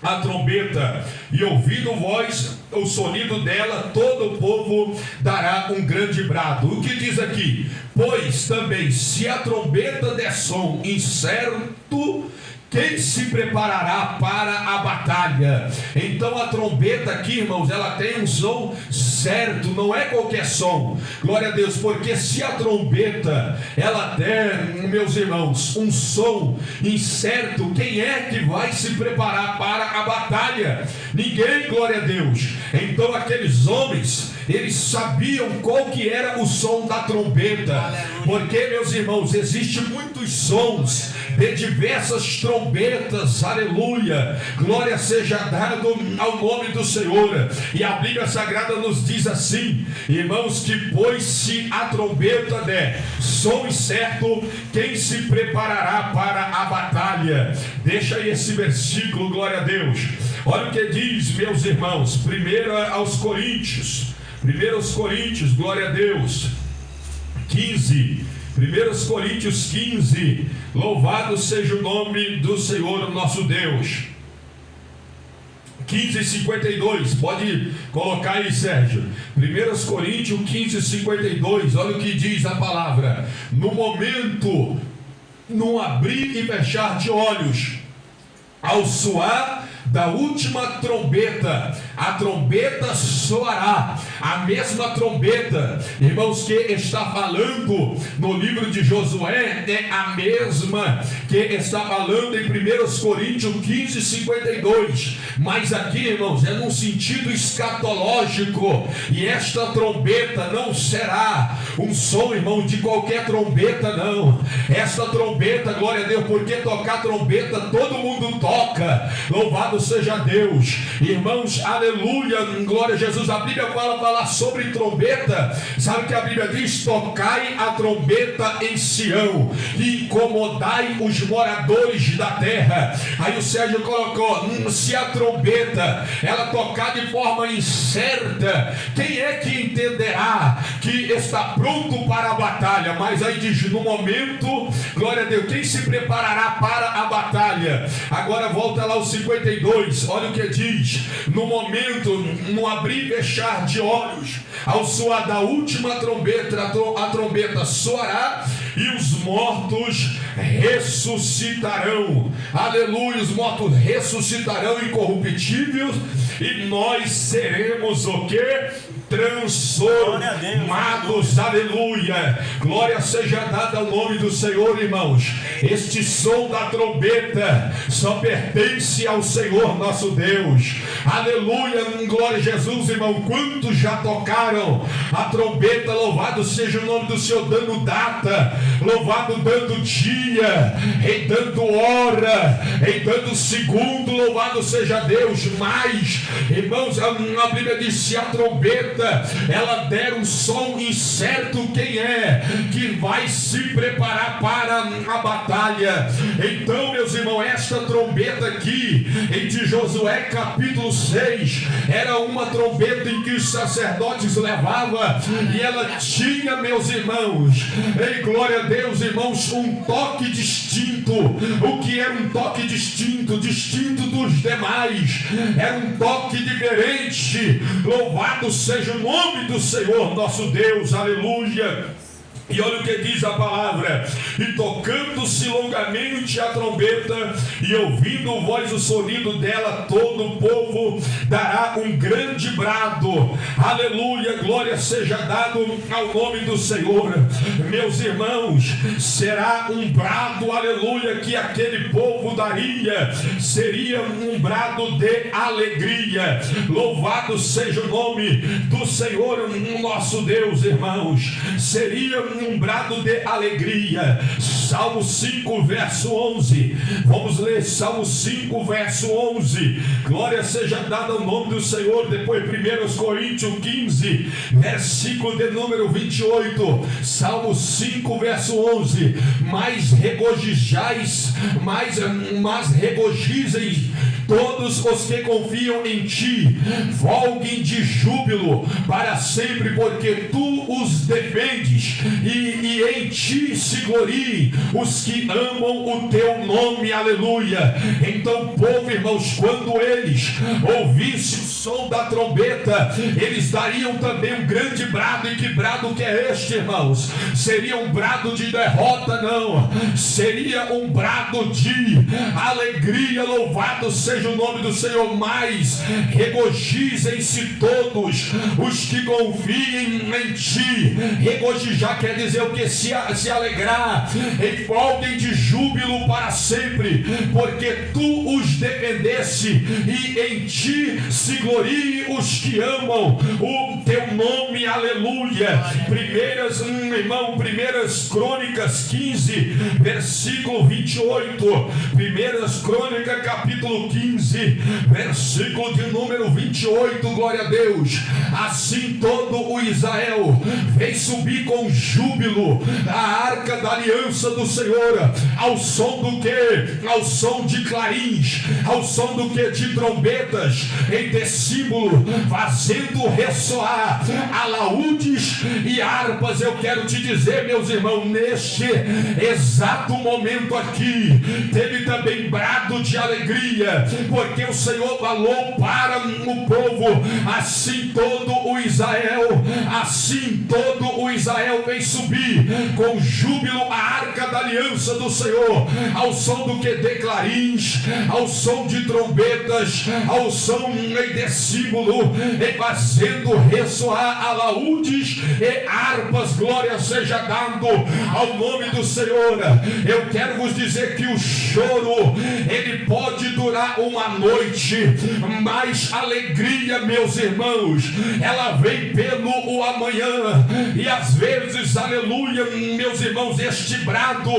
a trombeta, e ouvindo voz, o sonido dela, todo o povo dará um grande brado. O que diz aqui? Pois também, se a trombeta der som incerto, quem se preparará para a batalha? Então a trombeta aqui, irmãos, ela tem um som certo, não é qualquer som. Glória a Deus, porque se a trombeta ela der, meus irmãos, um som incerto, quem é que vai se preparar para a batalha? Ninguém, glória a Deus. Então aqueles homens, eles sabiam qual que era o som da trombeta, porque, meus irmãos, existem muitos sons de diversas trombetas, aleluia, glória seja dado ao nome do Senhor. E a Bíblia Sagrada nos diz assim, irmãos, que pois se a trombeta der som certo, quem se preparará para a batalha? Deixa aí esse versículo, glória a Deus. Olha o que diz, meus irmãos, 1 Coríntios, glória a Deus, 15, 1 Coríntios 15, louvado seja o nome do Senhor nosso Deus. 15:52, pode colocar aí, Sérgio. 1 Coríntios 15:52, olha o que diz a palavra: no momento, no abrir e fechar de olhos, ao soar da última trombeta, a trombeta soará. A mesma trombeta, irmãos, que está falando no livro de Josué, é a mesma que está falando em 1 Coríntios 15:52. Mas aqui, irmãos, é num sentido escatológico. E esta trombeta não será um som, irmão, de qualquer trombeta, não. Esta trombeta, glória a Deus, porque tocar trombeta todo mundo toca. Louvado seja Deus. Irmãos, aleluia, glória a Jesus. A Bíblia fala sobre trombeta. Sabe o que a Bíblia diz? Tocai a trombeta em Sião e incomodai os moradores da terra. Aí o Sérgio colocou, se a trombeta ela tocar de forma incerta, quem é que entenderá que está pronto para a batalha? Mas aí diz, no momento, glória a Deus, quem se preparará para a batalha? Agora volta lá o 52, olha o que diz: no momento, no abrir e fechar de olhos, ao soar da última trombeta, a trombeta soará e os mortos ressuscitarão. Aleluia, os mortos ressuscitarão incorruptíveis e nós seremos o que? Transformados, aleluia, glória seja dada ao nome do Senhor, irmãos. Este som da trombeta só pertence ao Senhor nosso Deus, aleluia, glória a Jesus, irmão. Quantos já tocaram a trombeta? Louvado seja o nome do Senhor, dando data, louvado dando dia, em dando hora, em dando segundo, louvado seja Deus. Mas, irmãos, a Bíblia diz, se a trombeta ela der um som incerto, quem é que vai se preparar para a batalha? Então, meus irmãos, esta trombeta aqui em de Josué capítulo 6 era uma trombeta em que os sacerdotes levavam, e ela tinha, meus irmãos, em glória a Deus, irmãos, um toque distinto. O que era um toque distinto? Distinto dos demais, era um toque diferente. Louvado seja o nome do Senhor nosso Deus, aleluia. E olha o que diz a palavra: e tocando-se longamente a trombeta, e ouvindo voz o sonido dela, todo o povo dará um grande brado. Aleluia, glória seja dado ao nome do Senhor. Meus irmãos, será um brado, aleluia, que aquele povo daria, seria um brado de alegria. Louvado seja o nome do Senhor, nosso Deus, irmãos. Seria um brado de alegria. Salmo 5, verso 11. Vamos ler Salmo 5, verso 11. Glória seja dada ao nome do Senhor. Depois 1 Coríntios 15, versículo de número 28. Salmo 5, verso 11. Mas regozijais, mas regozijem todos os que confiam em ti, folguem de júbilo para sempre, porque tu os defendes, e em ti se gloriem os que amam o teu nome. Aleluia. Então, povo, irmãos, quando eles ouvissem o som da trombeta, eles dariam também um grande brado. E que brado que é este, irmãos? Seria um brado de derrota? Não, seria um brado de alegria. Louvado seja o nome do Senhor. Mas regozijem-se todos os que confiem em ti. Regozijar quer dizer o que? Se alegrar, em folguem de júbilo para sempre, porque tu os defendeste, e em ti se gloriem os que amam o teu nome. Aleluia. Primeiras Crônicas 15, versículo 28. Primeiras Crônicas, capítulo 15, versículo de número 28. Glória a Deus. Assim todo o Israel fez subir com júbilo a arca da aliança do Senhor, ao som do que? Ao som de clarins, ao som do que? De trombetas em decímbolo, fazendo ressoar alaúdes e harpas. Eu quero te dizer, meus irmãos, neste exato momento aqui, teve também brado de alegria, porque o Senhor falou para o povo: assim todo o Israel, assim todo o Israel vem subir com júbilo a arca da aliança do Senhor, ao som do que? De clarins, ao som de trombetas, ao som em decímbolo, e fazendo ressoar alaúdes e harpas. Glória seja dado ao nome do Senhor. Eu quero vos dizer que o choro, ele pode durar uma noite, mas alegria, meus irmãos, ela vem pelo amanhã. E às vezes, aleluia, meus irmãos, este brado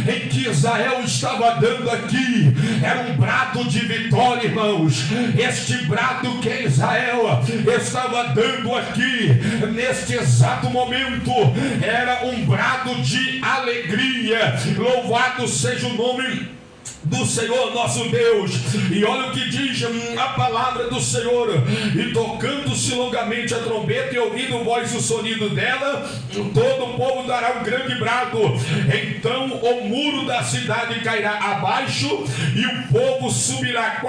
em que Israel estava dando aqui era um brado de vitória, irmãos. Este brado que Israel estava dando aqui neste exato momento era um brado de alegria. Louvado seja o nome do Senhor nosso Deus. E olha o que diz a palavra do Senhor: e tocando-se longamente a trombeta, e ouvindo voz o sonido dela, todo o povo dará um grande brado. Então o muro da cidade cairá abaixo, e o povo subirá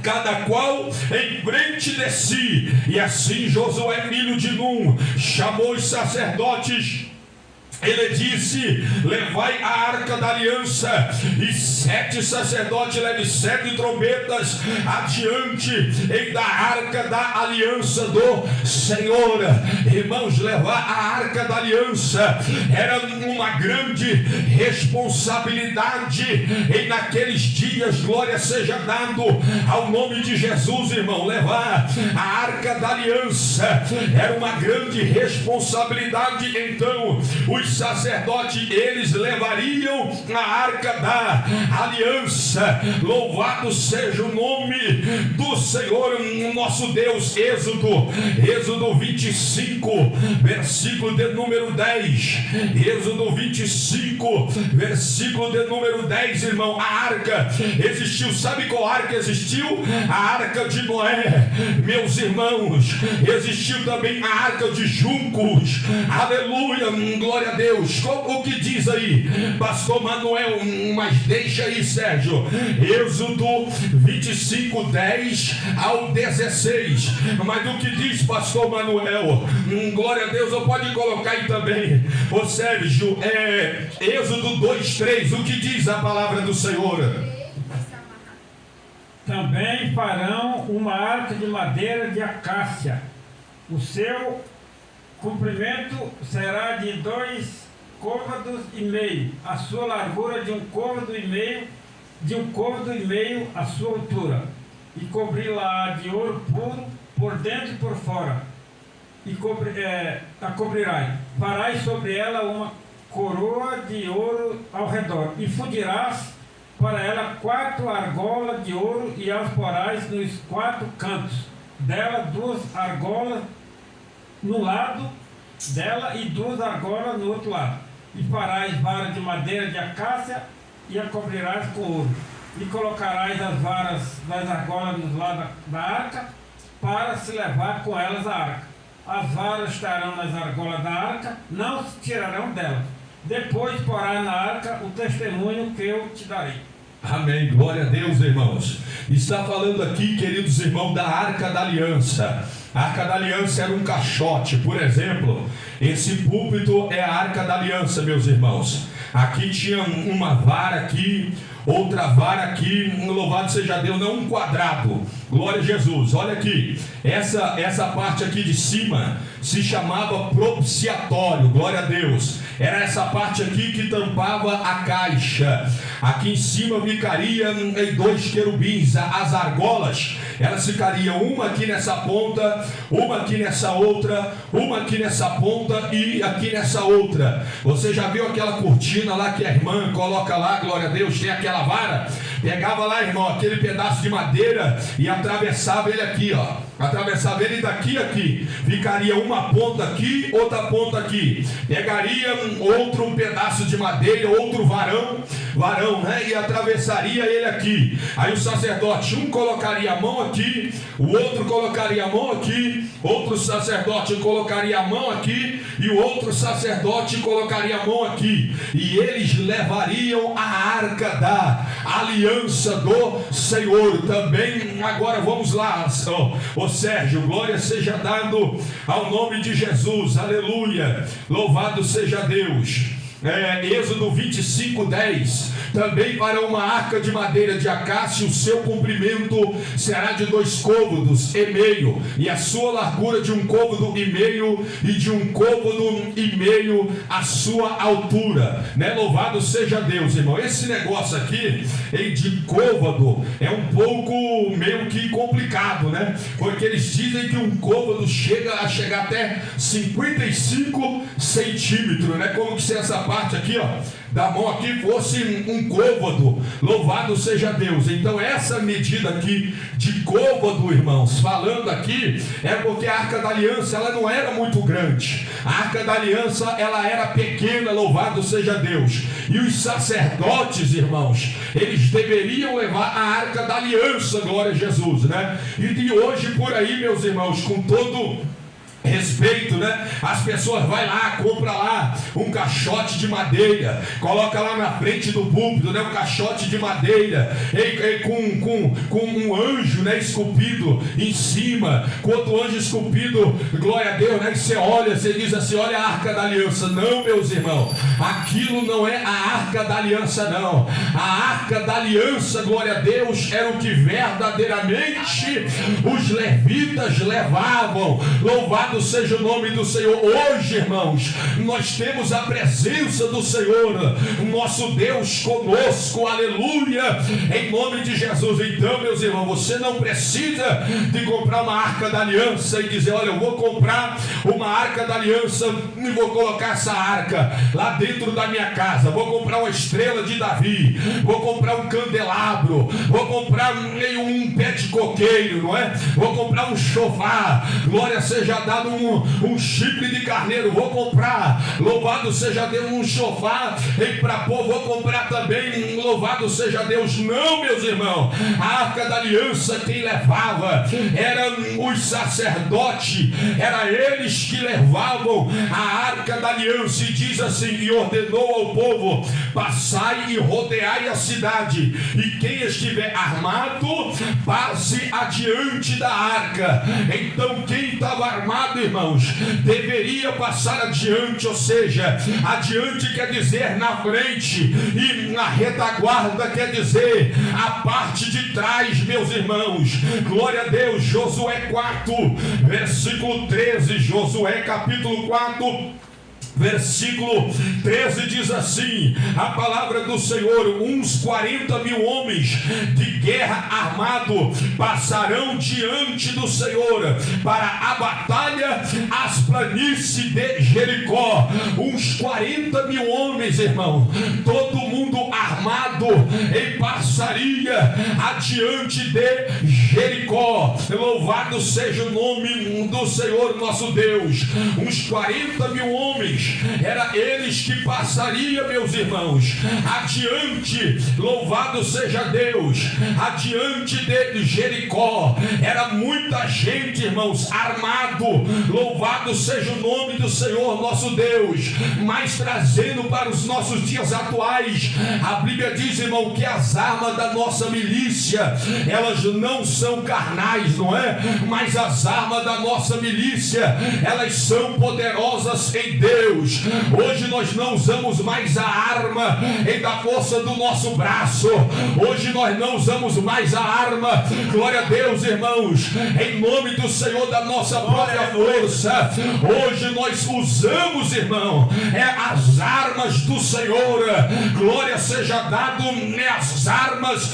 cada qual em frente de si. E assim Josué, filho de Num, chamou os sacerdotes. Ele disse: levai a arca da aliança, e 7 sacerdotes levem 7 trombetas adiante em da arca da aliança do Senhor. Irmãos, levar a arca da aliança era uma grande responsabilidade e naqueles dias. Glória seja dado ao nome de Jesus, irmão. Levar a arca da aliança era uma grande responsabilidade. Então os sacerdotes, eles levariam a arca da aliança. Louvado seja o nome do Senhor nosso Deus. Êxodo 25, versículo de número 10. Êxodo 25, versículo de número 10, irmão. A arca existiu. Sabe qual arca existiu? A arca de Noé. Meus irmãos, existiu também a arca de juncos. Aleluia, glória a Deus. O que diz aí, pastor Manuel? Mas deixa aí, Sérgio. Êxodo 25, 10 ao 16. Mas o que diz, pastor Manuel? Glória a Deus, eu pode colocar aí também. Ô Sérgio, Êxodo 2, 3. O que diz a palavra do Senhor? Também farão uma arca de madeira de acácia. O seu comprimento será de 2,5 côvados, a sua largura de 1,5 côvado, de 1,5 côvado a sua altura, e cobri-la de ouro puro por dentro e por fora, e a cobrirás. Farás sobre ela uma coroa de ouro ao redor, e fundirás para ela 4 argolas de ouro, e as porás nos 4 cantos dela, 2 argolas no lado dela e 2 argolas no outro lado. E farás varas de madeira de acácia e a cobrirás com ouro. E colocarás as varas das argolas nos lados da arca, para se levar com elas a arca. As varas estarão nas argolas da arca, não se tirarão delas. Depois porás na arca o testemunho que eu te darei. Amém, glória a Deus, irmãos. Está falando aqui, queridos irmãos, da Arca da Aliança. A Arca da Aliança era um caixote, por exemplo. Esse púlpito é a Arca da Aliança, meus irmãos. Aqui tinha uma vara aqui, outra vara aqui, louvado seja Deus, não um quadrado. Glória a Jesus. Olha aqui, essa parte aqui de cima se chamava propiciatório. Glória a Deus. Era essa parte aqui que tampava a caixa. Aqui em cima ficaria em 2 querubins. As argolas, elas ficariam uma aqui nessa ponta, uma aqui nessa outra, uma aqui nessa ponta e aqui nessa outra. Você já viu aquela cortina lá que a irmã coloca lá, glória a Deus, tem aquela vara? Pegava lá, irmão, aquele pedaço de madeira e atravessava ele aqui, ó. Atravessava ele daqui a aqui. Ficaria uma ponta aqui, outra ponta aqui. Pegaria outro pedaço de madeira, outro varão, né? E atravessaria ele aqui. Aí o sacerdote, um colocaria a mão aqui, o outro colocaria a mão aqui, outro sacerdote colocaria a mão aqui, e o outro sacerdote colocaria a mão aqui. E eles levariam a arca da aliança do Senhor. Também, agora vamos lá, ô Sérgio, glória seja dado ao nome de Jesus, aleluia, louvado seja Deus. Êxodo 25, 10. Também para uma arca de madeira de acácia, o seu comprimento será de 2,5 côvados, e a sua largura de 1,5 côvado, e de 1,5 côvado a sua altura, né? Louvado seja Deus, irmão. Esse negócio aqui de côvado é um pouco meio que complicado, né? Porque eles dizem que 1 côvado chega até 55 centímetros, né? Como que se essa parte aqui, ó, da mão aqui fosse 1 côvado. Louvado seja Deus. Então essa medida aqui de côvado, irmãos, falando aqui, é porque a Arca da Aliança, ela não era muito grande. A Arca da Aliança, ela era pequena, louvado seja Deus. E os sacerdotes, irmãos, eles deveriam levar a Arca da Aliança, glória a Jesus, né? E de hoje por aí, meus irmãos, com todo respeito, né? As pessoas vai lá, compra lá um caixote de madeira, coloca lá na frente do púlpito, né? Um caixote de madeira com um anjo, né? Esculpido em cima, com outro anjo esculpido, glória a Deus, né? Que você olha, você diz assim, olha a Arca da Aliança. Não, meus irmãos, aquilo não é a Arca da Aliança, não. A Arca da Aliança, glória a Deus, era o que verdadeiramente os levitas levavam. Louvado seja o nome do Senhor. Hoje, irmãos, nós temos a presença do Senhor, nosso Deus conosco, aleluia, em nome de Jesus. Então, meus irmãos, você não precisa de comprar uma Arca da Aliança e dizer, olha, eu vou comprar uma Arca da Aliança e vou colocar essa arca lá dentro da minha casa, vou comprar uma estrela de Davi, vou comprar um candelabro, vou comprar um pé de coqueiro, não é? Vou comprar um chofar, glória seja dada um chifre de carneiro, vou comprar. Louvado seja Deus, um chofar. E para pôr, vou comprar também. Louvado seja Deus. Não, meus irmãos. A arca da aliança quem levava eram os sacerdotes. Era eles que levavam a arca da aliança. E diz assim, e ordenou ao povo: passai e rodeai a cidade, e quem estiver armado, passe adiante da arca. Então quem estava armado, irmãos, deveria passar adiante, ou seja, adiante quer dizer na frente, e na retaguarda quer dizer a parte de trás, meus irmãos. Glória a Deus. Josué 4, versículo 13, Josué capítulo 4, versículo 13 diz assim: a palavra do Senhor: uns 40 mil homens de guerra armado passarão diante do Senhor para a batalha às planícies de Jericó. Uns 40 mil homens, irmão, todo mundo armado, e passaria adiante de Jericó. Louvado seja o nome do Senhor nosso Deus. Uns 40 mil homens, era eles que passariam, meus irmãos, adiante. Louvado seja Deus, adiante de Jericó. Era muita gente, irmãos, armado. Louvado seja o nome do Senhor nosso Deus. Mas trazendo para os nossos dias atuais, a Bíblia diz, irmão, que as armas da nossa milícia, elas não são carnais, não é? Mas as armas da nossa milícia, elas são poderosas em Deus. Hoje nós não usamos mais a arma da força do nosso braço. Hoje nós não usamos mais a arma, glória a Deus, irmãos, em nome do Senhor, da nossa própria força. Hoje nós usamos, irmão, as armas do Senhor. Glória seja dado as armas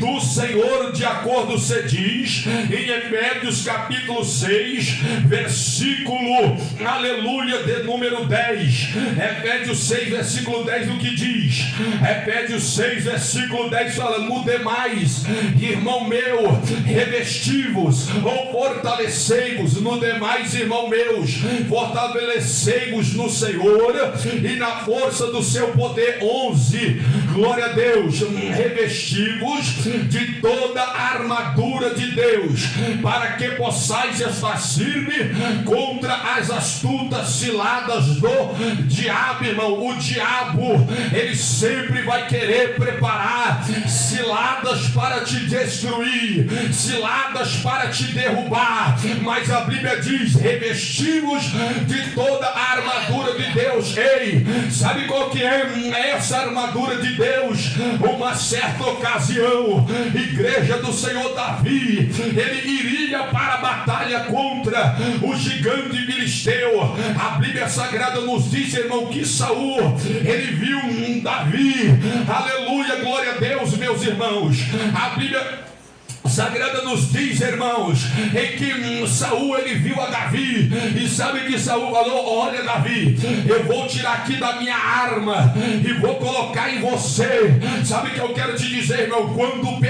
do Senhor, de acordo se diz em Efésios capítulo 6, versículo, aleluia, de número 10. Efésios 6, versículo 10, o que diz? Efésios 6, versículo 10 fala: no demais, irmão meu, revestivos ou fortalecei-vos. No demais, irmão meus, fortalecei-vos no Senhor e na força do seu poder. 11, glória a Deus. Revestivos de toda a armadura de Deus, para que possais estar firme contra as astutas ciladas do diabo, irmão. O diabo, ele sempre vai querer preparar ciladas para te destruir, ciladas para te derrubar. Mas a Bíblia diz: revestivos de toda a armadura de Deus. Ei, sabe qual que é essa armadura de Deus? Uma certa ocasião, igreja do Senhor Davi, ele iria para a batalha contra o gigante filisteu. A Bíblia Sagrada nos diz, irmão, que Saul, ele viu um Davi, aleluia, glória a Deus, meus irmãos. A Bíblia Sagrada nos diz, irmãos, em que Saul, ele viu a Davi, e sabe que Saul falou: olha, Davi, eu vou tirar aqui da minha arma e vou colocar em você. Sabe o que eu quero te dizer, irmão? Quando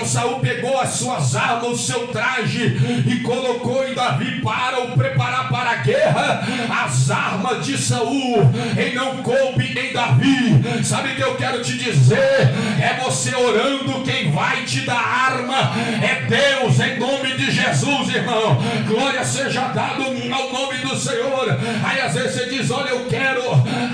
Saul pegou as suas armas, o seu traje, e colocou em Davi para o preparar para a guerra, as armas de Saul e não coube em Davi. Sabe o que eu quero te dizer? É você orando, quem vai te dar arma é Deus, em nome de Jesus, irmão. Glória seja dado ao nome do Senhor. Aí às vezes você diz: olha, eu quero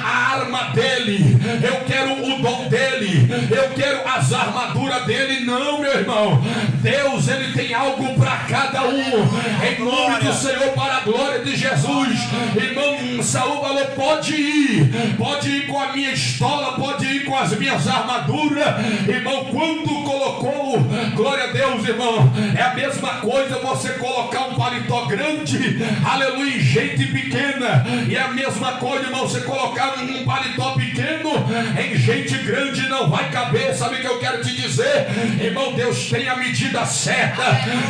a arma dele, eu quero o dom dele, eu quero as armaduras dele. Não, meu irmão, Deus, ele tem algo para cada um, em nome do Senhor, para a glória de Jesus. Irmão, Saul falou: pode ir com a minha estola, pode ir com as minhas armaduras. Irmão, quando colocou, glória a Deus, irmão, é a mesma coisa você colocar um paletó grande, aleluia, em gente pequena. E é a mesma coisa, irmão, você colocar um paletó pequeno em gente grande, não vai caber. Sabe o que eu quero te dizer, irmão? Deus tem a medida certa,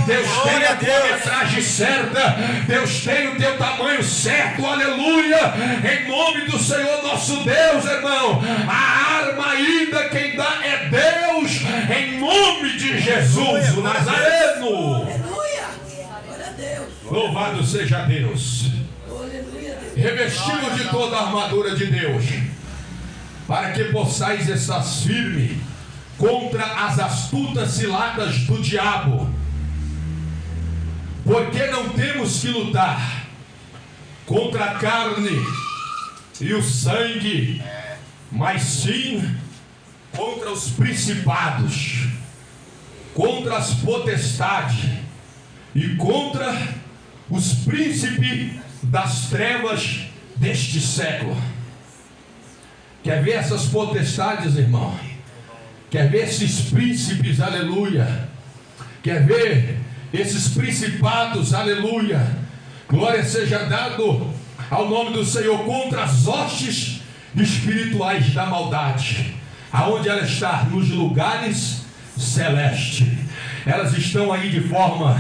Deus tem a tua metragem certa, Deus tem o teu tamanho certo, aleluia, em nome do Senhor nosso Deus, irmão. A arma ainda quem dá é Deus, em nome de Jesus, o Nazareno. Aleluia! Glória a Deus. Louvado seja Deus. Revestido de toda a armadura de Deus, para que possais estar firme contra as astutas ciladas do diabo. Porque não temos que lutar contra a carne e o sangue, mas sim contra os principados, contra as potestades e contra os príncipes das trevas deste século. Quer ver essas potestades, irmão? Quer ver esses príncipes, aleluia? Quer ver esses principados, aleluia? Glória seja dado ao nome do Senhor, contra as hostes espirituais da maldade. Aonde ela está? Nos lugares celestes. Elas estão aí de forma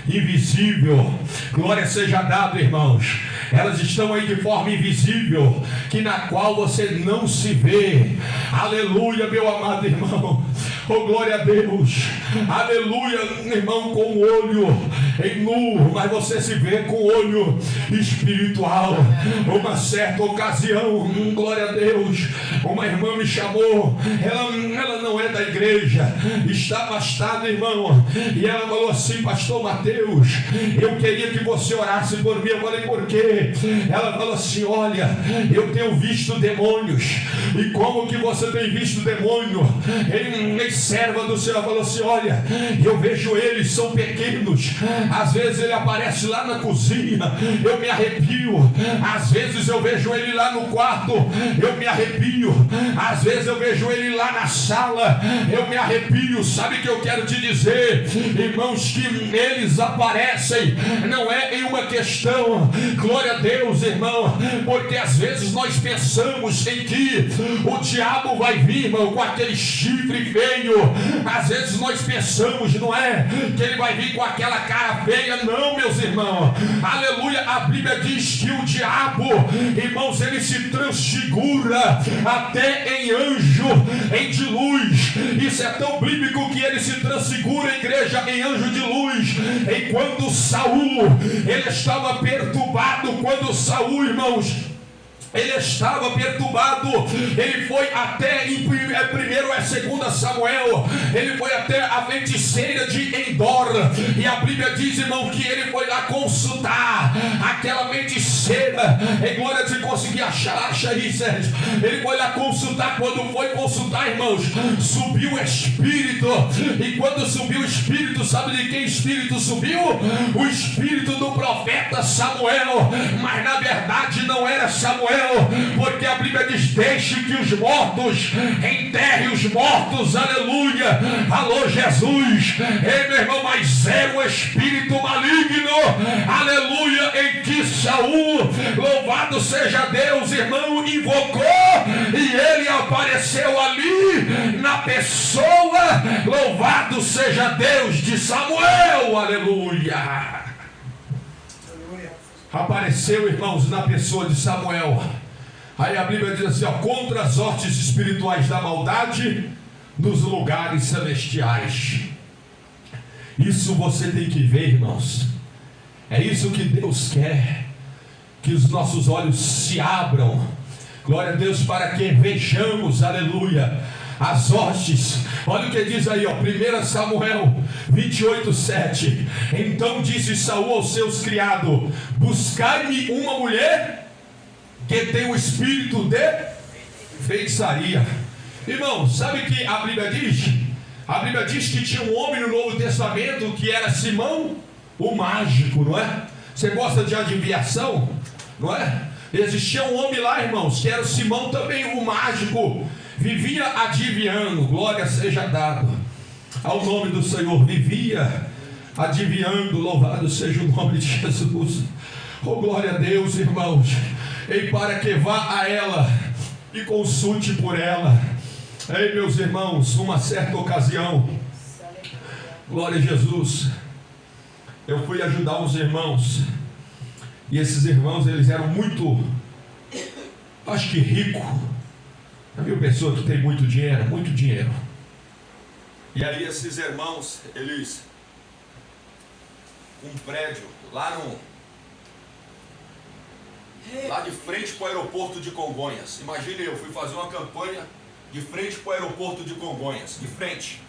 invisível. Glória seja dado, irmãos. Elas estão aí de forma invisível, que na qual você não se vê. Aleluia, meu amado irmão. Oh, glória a Deus. Aleluia, irmão, com o olho em nu, mas você se vê com o olho espiritual. Uma certa ocasião, glória a Deus, uma irmã me chamou. Ela não é da igreja, está afastada, irmão. E ela falou assim: pastor Mateus, eu queria que você orasse por mim. Eu falei: por quê? Ela falou assim: olha, eu tenho visto demônios. E como que você tem visto demônio? Em serva do Senhor. Ela falou assim: olha, eu vejo eles, são pequenos. Às vezes ele aparece lá na cozinha, eu me arrepio. Às vezes eu vejo ele lá no quarto, eu me arrepio. Às vezes eu vejo ele lá na sala, eu me arrepio. Sabe o que eu quero te dizer, irmãos? Que eles aparecem, não é em uma questão, glória a Deus, irmão, porque às vezes nós pensamos em que o diabo vai vir, irmão, com aquele chifre feio. Às vezes nós pensamos, não é, que ele vai vir com aquela cara feia. Não, meus irmãos, aleluia. A Bíblia diz que o diabo, irmãos, ele se transfigura até em anjo, de luz. Isso é tão bíblico que ele se transfigura, igreja, em anjo de luz. Enquanto Saul, ele estava perturbado, quando Saul, irmãos, ele estava perturbado, ele foi até, primeiro é 2 Samuel, ele foi até a feiticeira de Endor, e a Bíblia diz, irmão, que ele foi lá consultar aquela feiticeira. Em glória de conseguir achar, acha aí, Sérgio. Ele foi lá consultar. Quando foi consultar, irmãos, subiu o espírito, e quando subiu o espírito, sabe de quem espírito subiu? O espírito do profeta Samuel. Mas na verdade não era Samuel, porque a Bíblia diz: deixe que os mortos enterrem os mortos. Aleluia, alô Jesus. Ei, meu irmão, mas era um espírito maligno, aleluia, em que Saul, louvado seja Deus, irmão, invocou, e ele apareceu ali na pessoa, louvado seja Deus, de Samuel. Aleluia. Apareceu, irmãos, na pessoa de Samuel. Aí a Bíblia diz assim, ó: contra as hostes espirituais da maldade nos lugares celestiais. Isso você tem que ver, irmãos. É isso que Deus quer, que os nossos olhos se abram, glória a Deus, para que vejamos, aleluia, as hostes. Olha o que diz aí, ó, 1 Samuel 28:7. Então disse Saul aos seus criados: buscai-me uma mulher que tem o espírito de feitiçaria. Irmão, sabe que a Bíblia diz? A Bíblia diz que tinha um homem no Novo Testamento que era Simão o mágico, não é? Você gosta de adivinhação, não é? Existia um homem lá, irmãos, que era o Simão também o mágico. Vivia adivinhando, glória seja dado ao nome do Senhor. Vivia adivinhando, louvado seja o nome de Jesus. Oh, glória a Deus, irmãos. E para que vá a ela e consulte por ela. Ei, meus irmãos, numa certa ocasião, glória a Jesus, eu fui ajudar uns irmãos, e esses irmãos, eles eram muito, acho que rico. Já viu pessoa que tem muito dinheiro? Muito dinheiro. E aí esses irmãos, eles um prédio lá de frente para o aeroporto de Congonhas. Imagine, eu fui fazer uma campanha de frente para o aeroporto de Congonhas, de frente.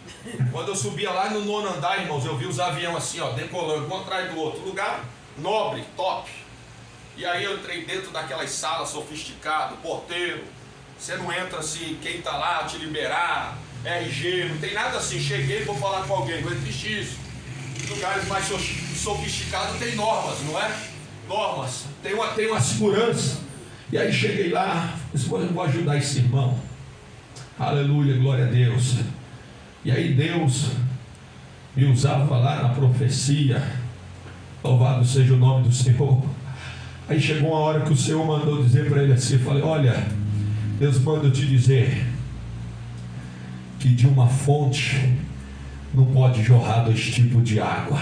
Quando eu subia lá no 9º andar, irmãos, eu vi os aviões assim, ó, decolando, um atrás do outro. Lugar nobre, top. E aí eu entrei dentro daquelas salas sofisticadas, porteiro. Você não entra assim, quem tá lá te liberar, RG, não tem nada assim. Cheguei e vou falar com alguém, vou X. Lugares mais sofisticados tem normas, não é? Normas. Tem uma segurança. E aí cheguei lá, eu vou ajudar esse irmão. Aleluia, glória a Deus. E aí Deus me usava lá na profecia. Louvado seja o nome do Senhor. Aí chegou uma hora que o Senhor mandou dizer para ele assim, eu falei, olha, Deus manda eu te dizer que de uma fonte não pode jorrar 2 tipos de água.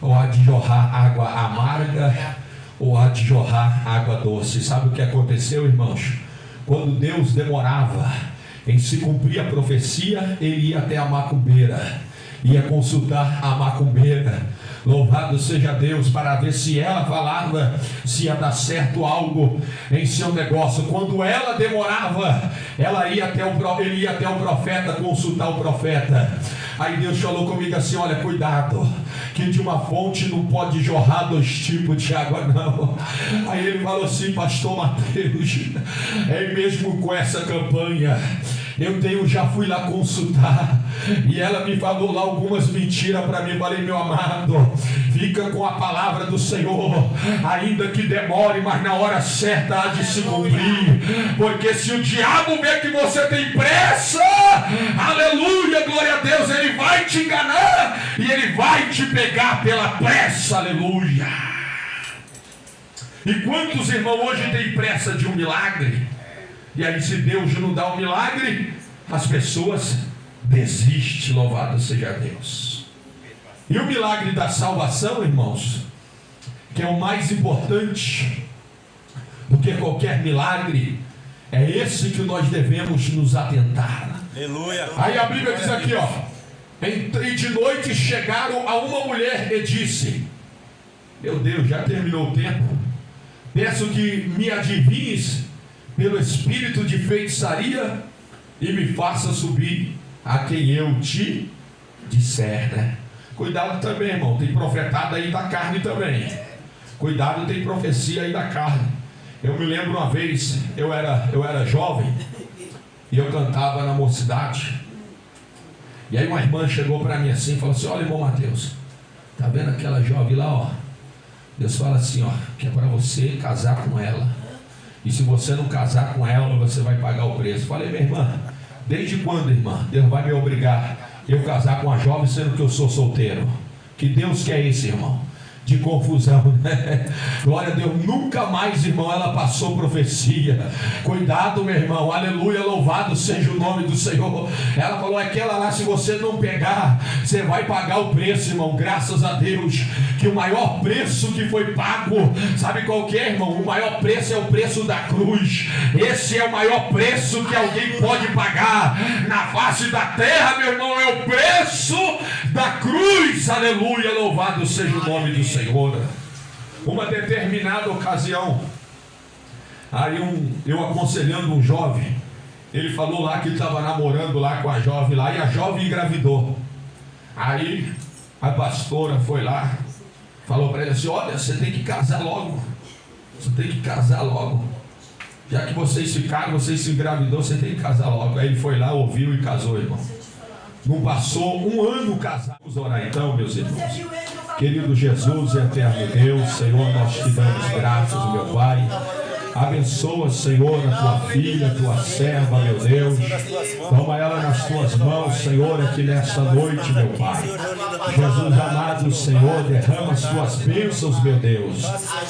Ou há de jorrar água amarga, ou há de jorrar água doce. Sabe o que aconteceu, irmãos? Quando Deus demorava em se cumprir a profecia, ele ia até a macumbeira, ia consultar a macumbeira. Louvado seja Deus, para ver se ela falava, se ia dar certo algo em seu negócio. Quando ela demorava, ele ia até o profeta, consultar o profeta. Aí Deus falou comigo assim, olha, cuidado, que de uma fonte não pode jorrar 2 tipos de água não. Aí ele falou assim, pastor Mateus, é mesmo com essa campanha, eu já fui lá consultar, e ela me falou lá algumas mentiras para mim. Falei, meu amado, fica com a palavra do Senhor, ainda que demore, mas na hora certa há de se cumprir, porque se o diabo vê que você tem pressa, aleluia, glória a Deus, ele vai te enganar, e ele vai te pegar pela pressa, aleluia. E quantos irmãos hoje têm pressa de um milagre? E aí, se Deus não dá um milagre, as pessoas desistem, louvado seja Deus. E o milagre da salvação, irmãos, que é o mais importante do que qualquer milagre, é esse que nós devemos nos atentar. Aleluia. Aí a Bíblia diz aqui, ó, e de noite chegaram a uma mulher e disse, meu Deus, já terminou o tempo, peço que me adivinhes pelo espírito de feitiçaria e me faça subir a quem eu te disser, né? Cuidado também, irmão, tem profetada aí da carne também. Cuidado, tem profecia aí da carne. Eu me lembro uma vez, eu era jovem e eu cantava na mocidade. E aí uma irmã chegou para mim assim e falou assim, olha, irmão Mateus, tá vendo aquela jovem lá, ó? Deus fala assim, ó, que é para você casar com ela. E se você não casar com ela, você vai pagar o preço. Falei, minha irmã, desde quando, irmã, Deus vai me obrigar eu casar com a jovem, sendo que eu sou solteiro? Que Deus quer esse, irmão? De confusão, né? Glória a Deus, nunca mais, irmão, ela passou profecia. Cuidado, meu irmão, aleluia, louvado seja o nome do Senhor. Ela falou, aquela lá, se você não pegar, você vai pagar o preço, irmão. Graças a Deus, que o maior preço que foi pago, sabe qual que é, irmão? O maior preço é o preço da cruz. Esse é o maior preço que alguém pode pagar na face da terra, meu irmão, é o preço da cruz. Aleluia, louvado seja o nome do Senhor. Uma determinada ocasião, aí eu aconselhando um jovem, ele falou lá que ele estava namorando lá com a jovem lá, e a jovem engravidou. Aí a pastora foi lá, falou para ele assim, olha, você tem que casar logo, você tem que casar logo, já que vocês ficaram, vocês se engravidou, você tem que casar logo. Aí ele foi lá, ouviu e casou, irmão. Não passou um ano casado. Vamos orar então, meus irmãos. Querido Jesus, eterno Deus, Senhor, nós te damos graças, meu Pai. Abençoa, Senhor, a tua filha, a tua serva, meu Deus. Toma ela nas tuas mãos, Senhor, aqui nesta noite, meu Pai. Jesus amado, Senhor, derrama as tuas bênçãos, meu Deus.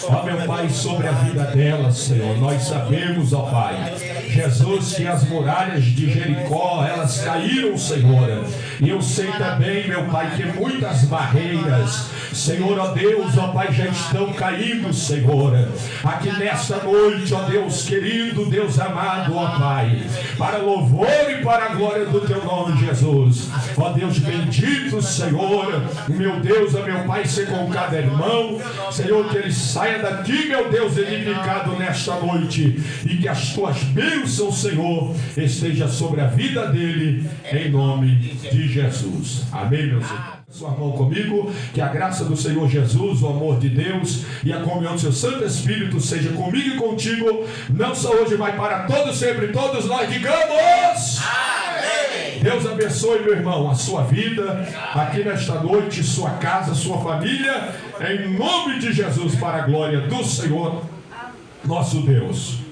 Ó, meu Pai, sobre a vida dela, Senhor. Nós sabemos, ó Pai, Jesus, que as muralhas de Jericó, elas caíram, Senhor. E eu sei também, meu Pai, que muitas barreiras, Senhor, ó Deus, ó Pai, já estão caindo, Senhor. Aqui nesta noite, noite, ó Deus querido, Deus amado, ó Pai, para louvor e para a glória do teu nome, Jesus. Ó Deus bendito, Senhor, meu Deus, ó meu Pai, ser com cada irmão, Senhor, que ele saia daqui, meu Deus, edificado nesta noite, e que as tuas bênçãos, Senhor, esteja sobre a vida dele, em nome de Jesus. Amém, meus irmãos? Sua mão comigo, que a graça do Senhor Jesus, o amor de Deus e a comunhão do seu Santo Espírito seja comigo e contigo, não só hoje, mas para todos sempre, todos nós digamos amém. Deus abençoe, meu irmão, a sua vida aqui nesta noite, sua casa, sua família, em nome de Jesus, para a glória do Senhor nosso Deus.